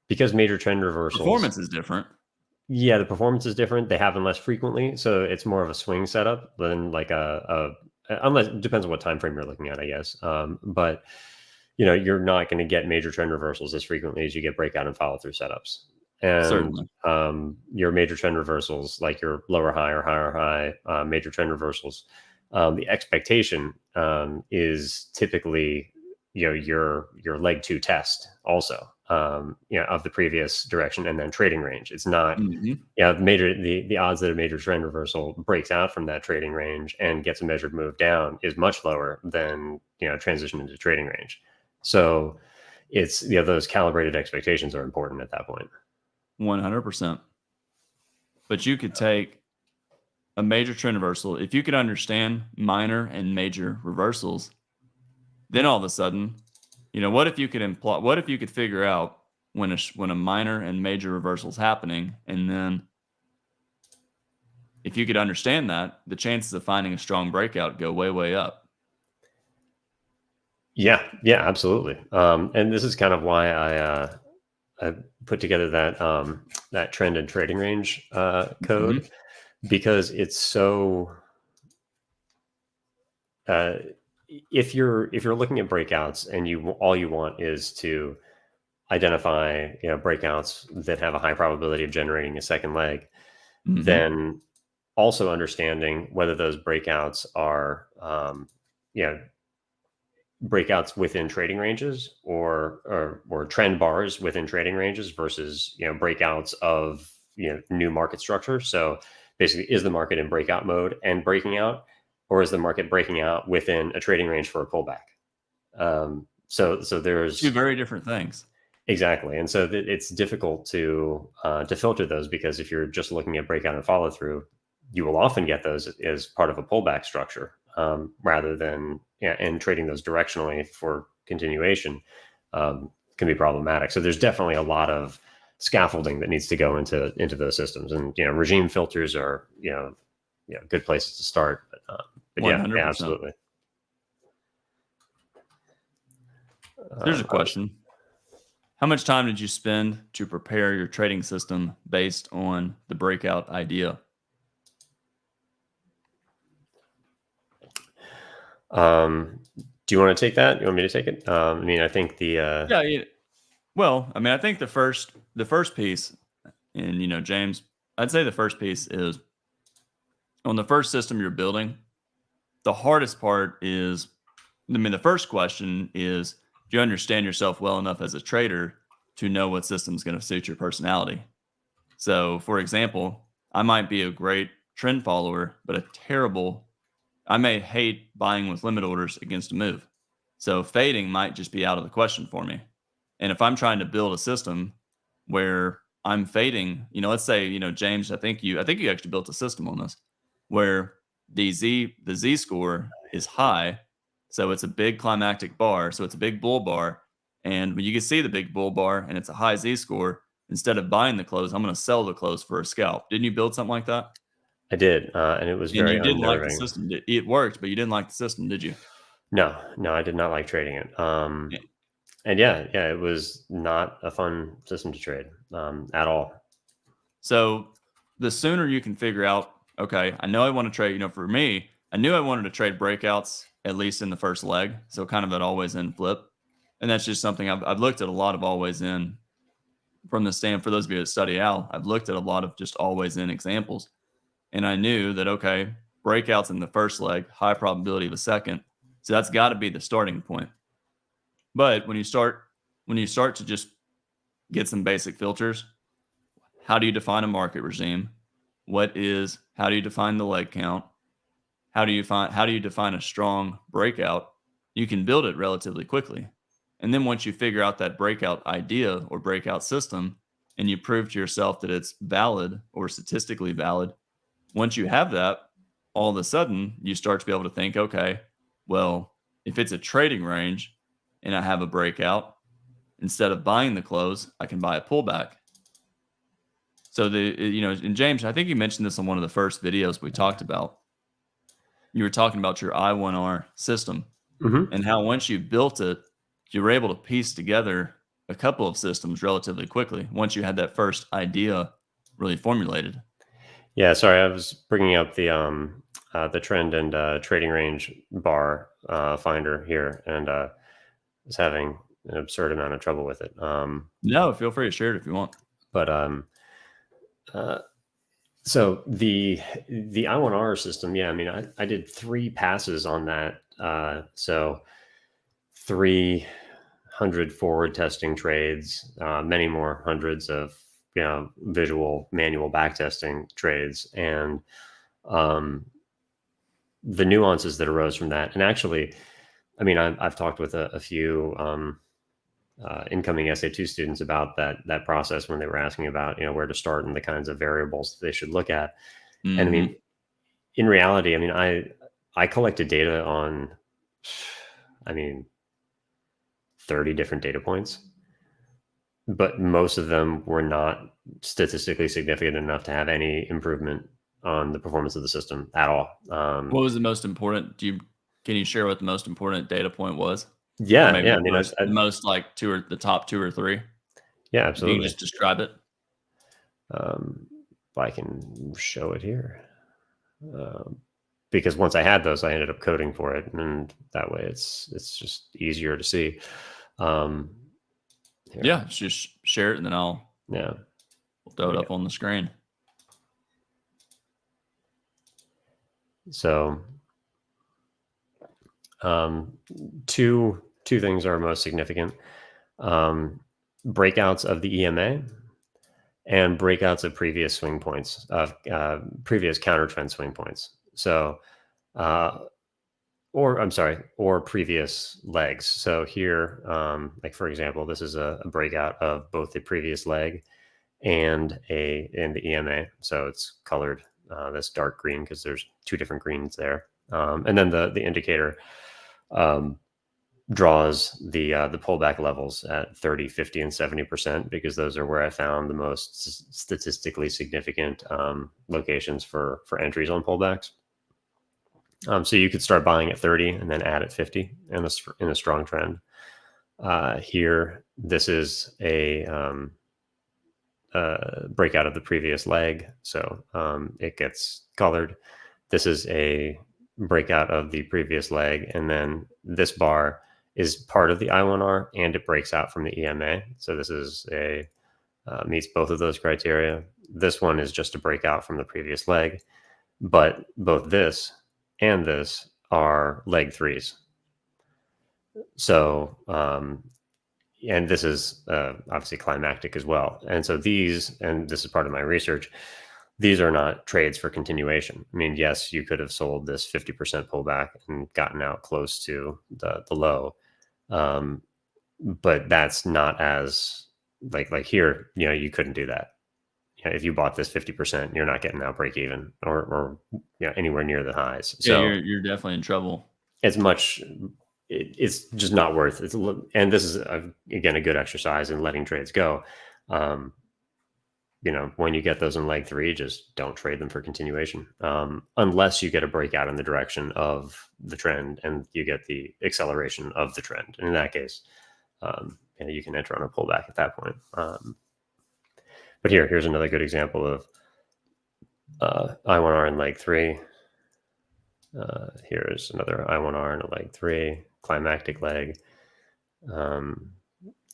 because major trend reversals, performance is different. Yeah, the performance is different. They happen less frequently, so it's more of a swing setup than like unless it depends on what time frame you're looking at, I guess. But you're not going to get major trend reversals as frequently as you get breakout and follow through setups. And certainly, your major trend reversals, like your lower high or higher high major trend reversals, the expectation is typically your leg two test also of the previous direction and then trading range. It's not the odds that a major trend reversal breaks out from that trading range and gets a measured move down is much lower than transition into trading range. So it's those calibrated expectations are important at that point. 100%. But you could take a major trend reversal if you could understand minor and major reversals. then all of a sudden, what if you could figure out when a minor and major reversal is happening, and then if you could understand that, the chances of finding a strong breakout go way, way up. Yeah, absolutely. And this is kind of why I put together that trend and trading range code, Mm-hmm. because it's so. If you're looking at breakouts and all you want is to identify breakouts that have a high probability of generating a second leg, Mm-hmm. then also understanding whether those breakouts are breakouts within trading ranges or trend bars within trading ranges versus breakouts of new market structure. So basically, is the market in breakout mode and breaking out, or is the market breaking out within a trading range for a pullback? So there's two very different things. Exactly. And so it's difficult to filter those, because if you're just looking at breakout and follow through, you will often get those as part of a pullback structure, rather than and trading those directionally for continuation can be problematic. So there's definitely a lot of scaffolding that needs to go into those systems, and regime filters are good places to start. But yeah, 100%. absolutely. Here's a question. How much time did you spend to prepare your trading system based on the breakout idea? Do you want to take that? You want me to take it? I mean, I think Yeah. Well, I mean, I think the first piece, and James, I'd say the first piece is on the first system you're building. The hardest part is, the first question is, do you understand yourself well enough as a trader to know what system is going to suit your personality? So, for example, I might be a great trend follower, but I may hate buying with limit orders against a move. So fading might just be out of the question for me. And if I'm trying to build a system where I'm fading, let's say, James, I think you actually built a system on this where the Z score is high. So it's a big climactic bar. So it's a big bull bar. And when you can see the big bull bar and it's a high Z score, instead of buying the close, I'm going to sell the close for a scalp. Didn't you build something like that? I did, and it was And very you didn't like the unnerving. system. It worked, but you didn't like the system, did you? No, I did not like trading it. Yeah. And yeah, it was not a fun system to trade at all. So the sooner you can figure out, okay, I know I want to trade, for me, I knew I wanted to trade breakouts at least in the first leg. So kind of an always in flip. And that's just something I've looked at a lot of always in from the stand. For those of you that study Al, I've looked at a lot of just always in examples. And I knew that, okay, breakouts in the first leg, high probability of a second. So that's got to be the starting point. But when you start to just get some basic filters, how do you define a market regime? How do you define the leg count? How do you define a strong breakout? You can build it relatively quickly. And then once you figure out that breakout idea or breakout system and you prove to yourself that it's valid or statistically valid, once you have that, all of a sudden you start to be able to think, okay, well, if it's a trading range and I have a breakout, instead of buying the close, I can buy a pullback. So and James, I think you mentioned this on one of the first videos we talked about. You were talking about your I1R system and how once you built it, you were able to piece together a couple of systems relatively quickly once you had that first idea really formulated. Yeah, sorry, I was bringing up the trend and trading range bar finder here, and was having an absurd amount of trouble with it. No, feel free to share it if you want. But so the I1R system, yeah, I mean, I did 3 passes on that. So 300 forward testing trades, many more hundreds of visual manual back testing trades, and the nuances that arose from that. And actually, I mean, I've talked with a few incoming SA2 students about that process when they were asking about where to start and the kinds of variables they should look at. Mm-hmm. And I mean, in reality, I mean, I collected data on, I mean, 30 different data points, but most of them were not statistically significant enough to have any improvement on the performance of the system at all. What was the most important? Can you share what the most important data point was? Or Yeah, maybe yeah. I the mean, most like the top two or three? yeah, If you can absolutely. just describe it. Um, I can show it here. Because once I had those, I ended up coding for it, and that way it's just easier to see. Um, Here, Yeah, just share it and then we'll yeah, throw it up on the screen. so two things are most significant: breakouts of the EMA and breakouts of previous swing points of previous counter trend swing points. So, or I'm sorry, or previous legs. So here, like for example, this is a breakout of both the previous leg and the EMA. So it's colored this dark green because there's two different greens there. And then the indicator draws the pullback levels at 30, 50, and 70% because those are where I found the most statistically significant locations for entries on pullbacks. So you could start buying at 30 and then add at 50 in a strong trend. Here, this is a breakout of the previous leg, so it gets colored. This is a breakout of the previous leg, and then this bar is part of the I1R and it breaks out from the EMA. So this is meets both of those criteria. This one is just a breakout from the previous leg, but both this and this are leg threes. So and this is obviously climactic as well. And so and this is part of my research, these are not trades for continuation. I mean, yes, you could have sold this 50% pullback and gotten out close to the low. But that's not as like here, you couldn't do that. If you bought this 50%, you're not getting out break even or anywhere near the highs. Yeah, So you're definitely in trouble. it's just not worth it. And this is again a good exercise in letting trades go. When you get those in leg three, just don't trade them for continuation, unless you get a breakout in the direction of the trend and you get the acceleration of the trend. And in that case, you can enter on a pullback at that point. But here's another good example of I1R in leg three. Here's another I1R in a leg three, climactic leg.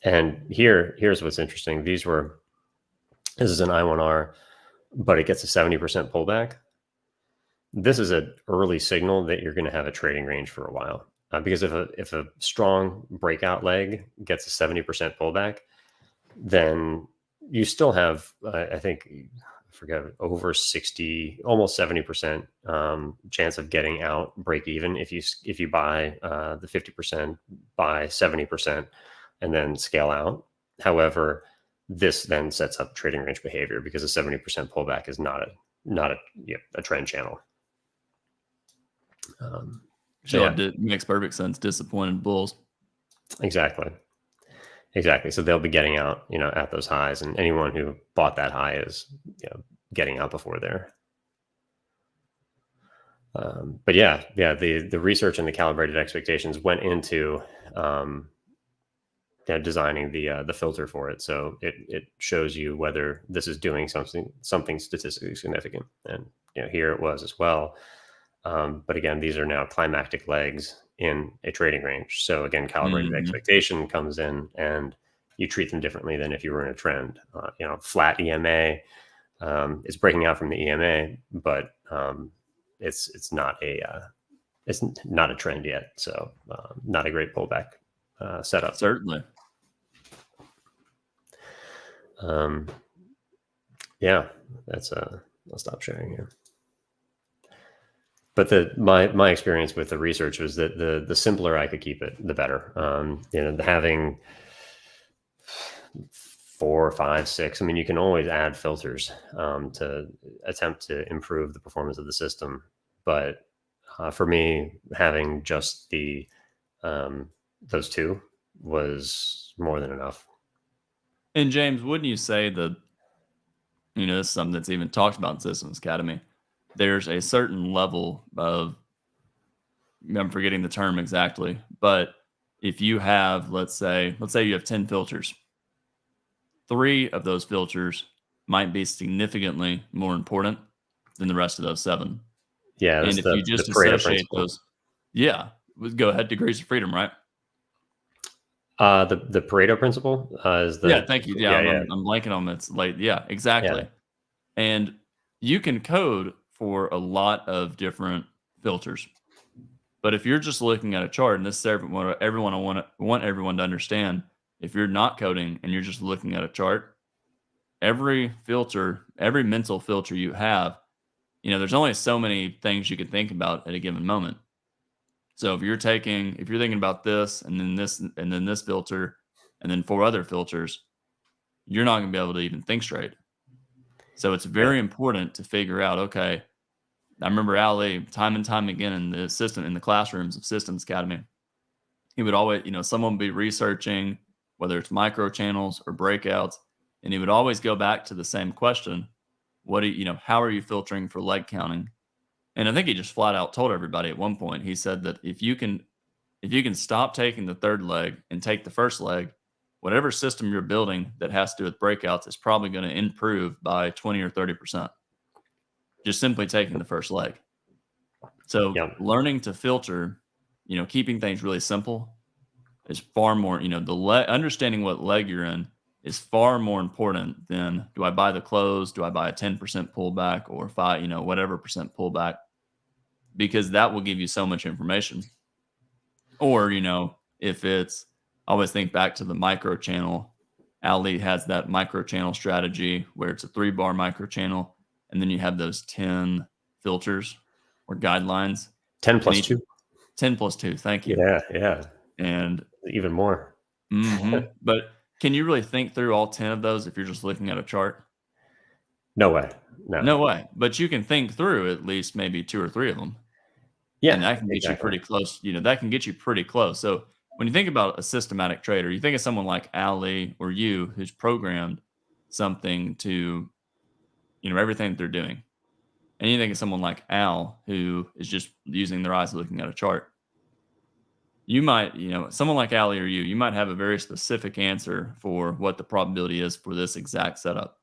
And here's what's interesting. This is an I1R, but it gets a 70% pullback. This is an early signal that you're going to have a trading range for a while. Because if a strong breakout leg gets a 70% pullback, then you still have, I think, over 60, almost 70% chance of getting out break even if you buy the 50%, buy 70%, and then scale out. However, this then sets up trading range behavior because a 70% pullback is not a trend channel. It makes perfect sense. Disappointed bulls. Exactly. So they'll be getting out, at those highs, and anyone who bought that high is, getting out before there. But the research and the calibrated expectations went into designing the filter for it. So it shows you whether this is doing something statistically significant, and here it was as well. But again, these are now climactic legs in a trading range. So again, calibrated expectation comes in, and you treat them differently than if you were in a trend. Flat EMA is breaking out from the EMA, but it's not a trend yet. So not a great pullback setup. Certainly. I'll stop sharing here. But my experience with the research was that the simpler I could keep it, the better. Having 4, 5, 6. I mean, you can always add filters to attempt to improve the performance of the system. But for me, having just those two was more than enough. And James, wouldn't you say that, this is something that's even talked about in Systems Academy? There's a certain level of, I'm forgetting the term exactly, but if you have, let's say you have 10 filters, 3 of those filters might be significantly more important than the rest of those 7. Yeah, And that's if you the just Pareto associate principle. those, yeah, go ahead, degrees of freedom, right? The Pareto principle is Yeah, the thank you. Yeah, yeah, I'm yeah, I'm, I'm blanking on it's late. Yeah, yeah, exactly. And you can code for a lot of different filters. But if you're just looking at a chart, and this is everyone I want everyone to understand, if you're not coding and you're just looking at a chart, every filter, every mental filter you have, there's only so many things you can think about at a given moment. So if you're thinking about this and then this filter and then 4 other filters, you're not going to be able to even think straight. So it's yeah. very important to figure out, okay, I remember Ali time and time again in the classrooms of Systems Academy. He would always, someone would be researching whether it's micro channels or breakouts, and he would always go back to the same question. How are you filtering for leg counting? And I think he just flat out told everybody at one point. He said that if you can stop taking the third leg and take the first leg, whatever system you're building that has to do with breakouts is probably going to improve by 20 or 30%. Just simply taking the first leg. So Yeah. learning to filter, keeping things really simple is far more, understanding what leg you're in is far more important than, do I buy the close? Do I buy a 10% pullback or 5, whatever percent pullback? Because that will give you so much information. Or, if it's, I always think back to the micro channel. Ali has that micro channel strategy where it's a 3-bar micro channel, and then you have those 10 filters or guidelines, 10 and plus each 2. 10 plus 2. Thank you. Yeah, yeah. And Even more. but can you really think through all 10 of those if you're just looking at a chart? No way. No. No way. But you can think through at least maybe 2 or 3 of them. And Yeah, that can get you exactly. pretty close. That can get you pretty close. So when you think about a systematic trader, you think of someone like Ali or you who's programmed something to, everything that they're doing. And you think of someone like Al who is just using their eyes looking at a chart. You might, someone like Ali or you might have a very specific answer for what the probability is for this exact setup.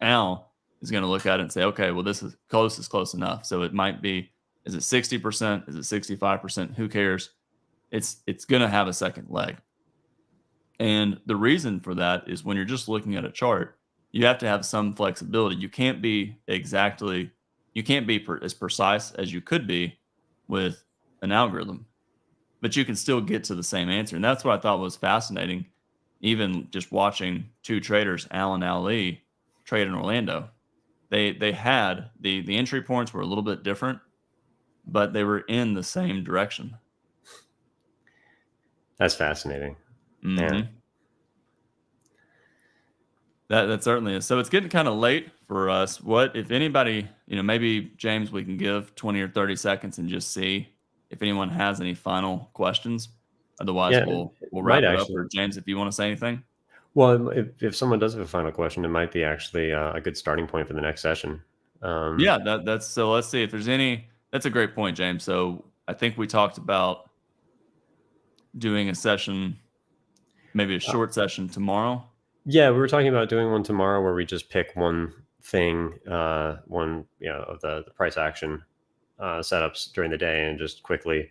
Al is going to look at it and say, okay, well, this is close enough. So it might be, is it 60%? Is it 65%? Who cares? It's going to have a second leg. And the reason for that is when you're just looking at a chart, you have to have some flexibility. You can't be as precise as you could be with an algorithm, but you can still get to the same answer. And that's what I thought was fascinating. Even just watching 2 traders, Al and Ali, trade in Orlando, they had the entry points were a little bit different, but they were in the same direction. That's fascinating. Yeah. Mm-hmm. That certainly is. So it's getting kind of late for us. What if anybody, maybe James, we can give 20 or 30 seconds and just see if anyone has any final questions. Otherwise, Yeah, we'll it might wrap it up. actually. Or James, if you want to say anything. Well, if someone does have a final question, it might be actually a good starting point for the next session. Yeah, that's so. Let's see if there's any. That's a great point, James. So I think we talked about doing a session, maybe a short session tomorrow. Yeah, we were talking about doing one tomorrow where we just pick one thing, one of the price action setups during the day, and just quickly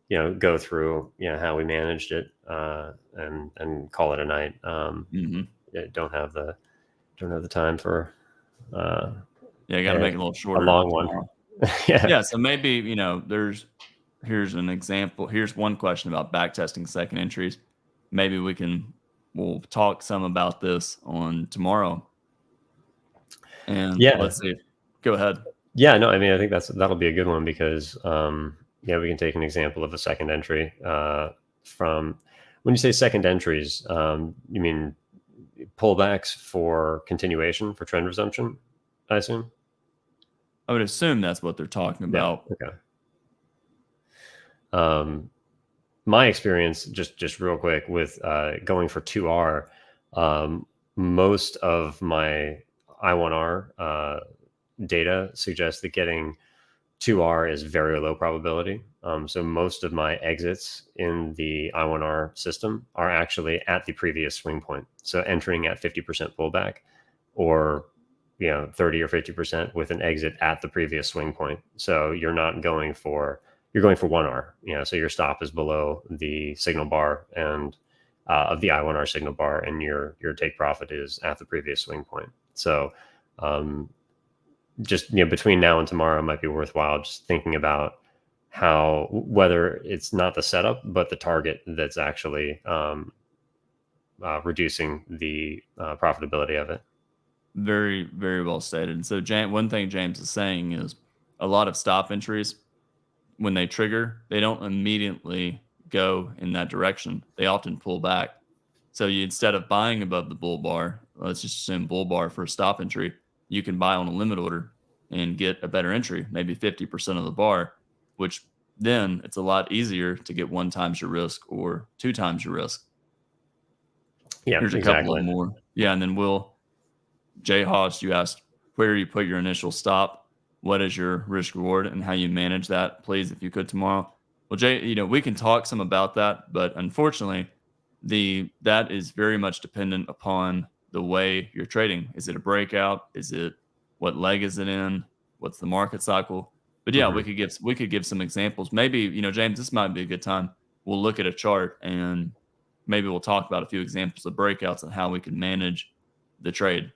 go through how we managed it, and call it a night. Yeah, don't have the time for Yeah, you got to make it a little a shorter long one. tomorrow. Yeah. Yeah, so maybe, here's an example. Here's one question about back testing second entries. Maybe we'll talk some about this on tomorrow. And Yeah. let's see. Go ahead. Yeah, no, I mean, I think that'll be a good one because, we can take an example of a second entry from when you say second entries, you mean pullbacks for continuation for trend resumption, I assume? I would assume that's what they're talking Yeah. about. Okay. Um, my experience, just real quick, with going for 2R, most of my I1R data suggests that getting 2R is very low probability. So most of my exits in the I1R system are actually at the previous swing point. So entering at 50% pullback, or 30 or 50% with an exit at the previous swing point. So you're going for 1R. So your stop is below the signal bar and of the I1R signal bar, and your take profit is at the previous swing point. So just between now and tomorrow, it might be worthwhile just thinking about whether it's not the setup but the target that's actually reducing the profitability of it. Very, very well stated. So, one thing James is saying is a lot of stop entries, when they trigger, they don't immediately go in that direction. They often pull back. So, instead of buying above the bull bar, let's just assume bull bar for a stop entry, you can buy on a limit order and get a better entry, maybe 50% of the bar, which then it's a lot easier to get 1 times your risk or 2 times your risk. Yeah, Here's a couple of more. Yeah, and then Jay Hodge, you asked where you put your initial stop, what is your risk reward, and how you manage that, please, if you could tomorrow. Well, Jay, we can talk some about that, but unfortunately, that is very much dependent upon the way you're trading. Is it a breakout? Is it what leg is it in? What's the market cycle? But yeah, we could give some examples. Maybe, James, this might be a good time. We'll look at a chart and maybe we'll talk about a few examples of breakouts and how we can manage the trade.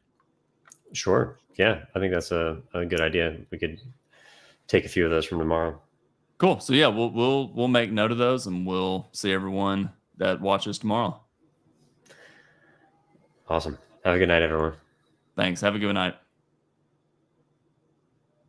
Sure. Yeah, I think that's a good idea. We could take a few of those from tomorrow. Cool. So yeah, we'll make note of those, and we'll see everyone that watches tomorrow. Awesome. Have a good night, everyone. Thanks. Have a good night.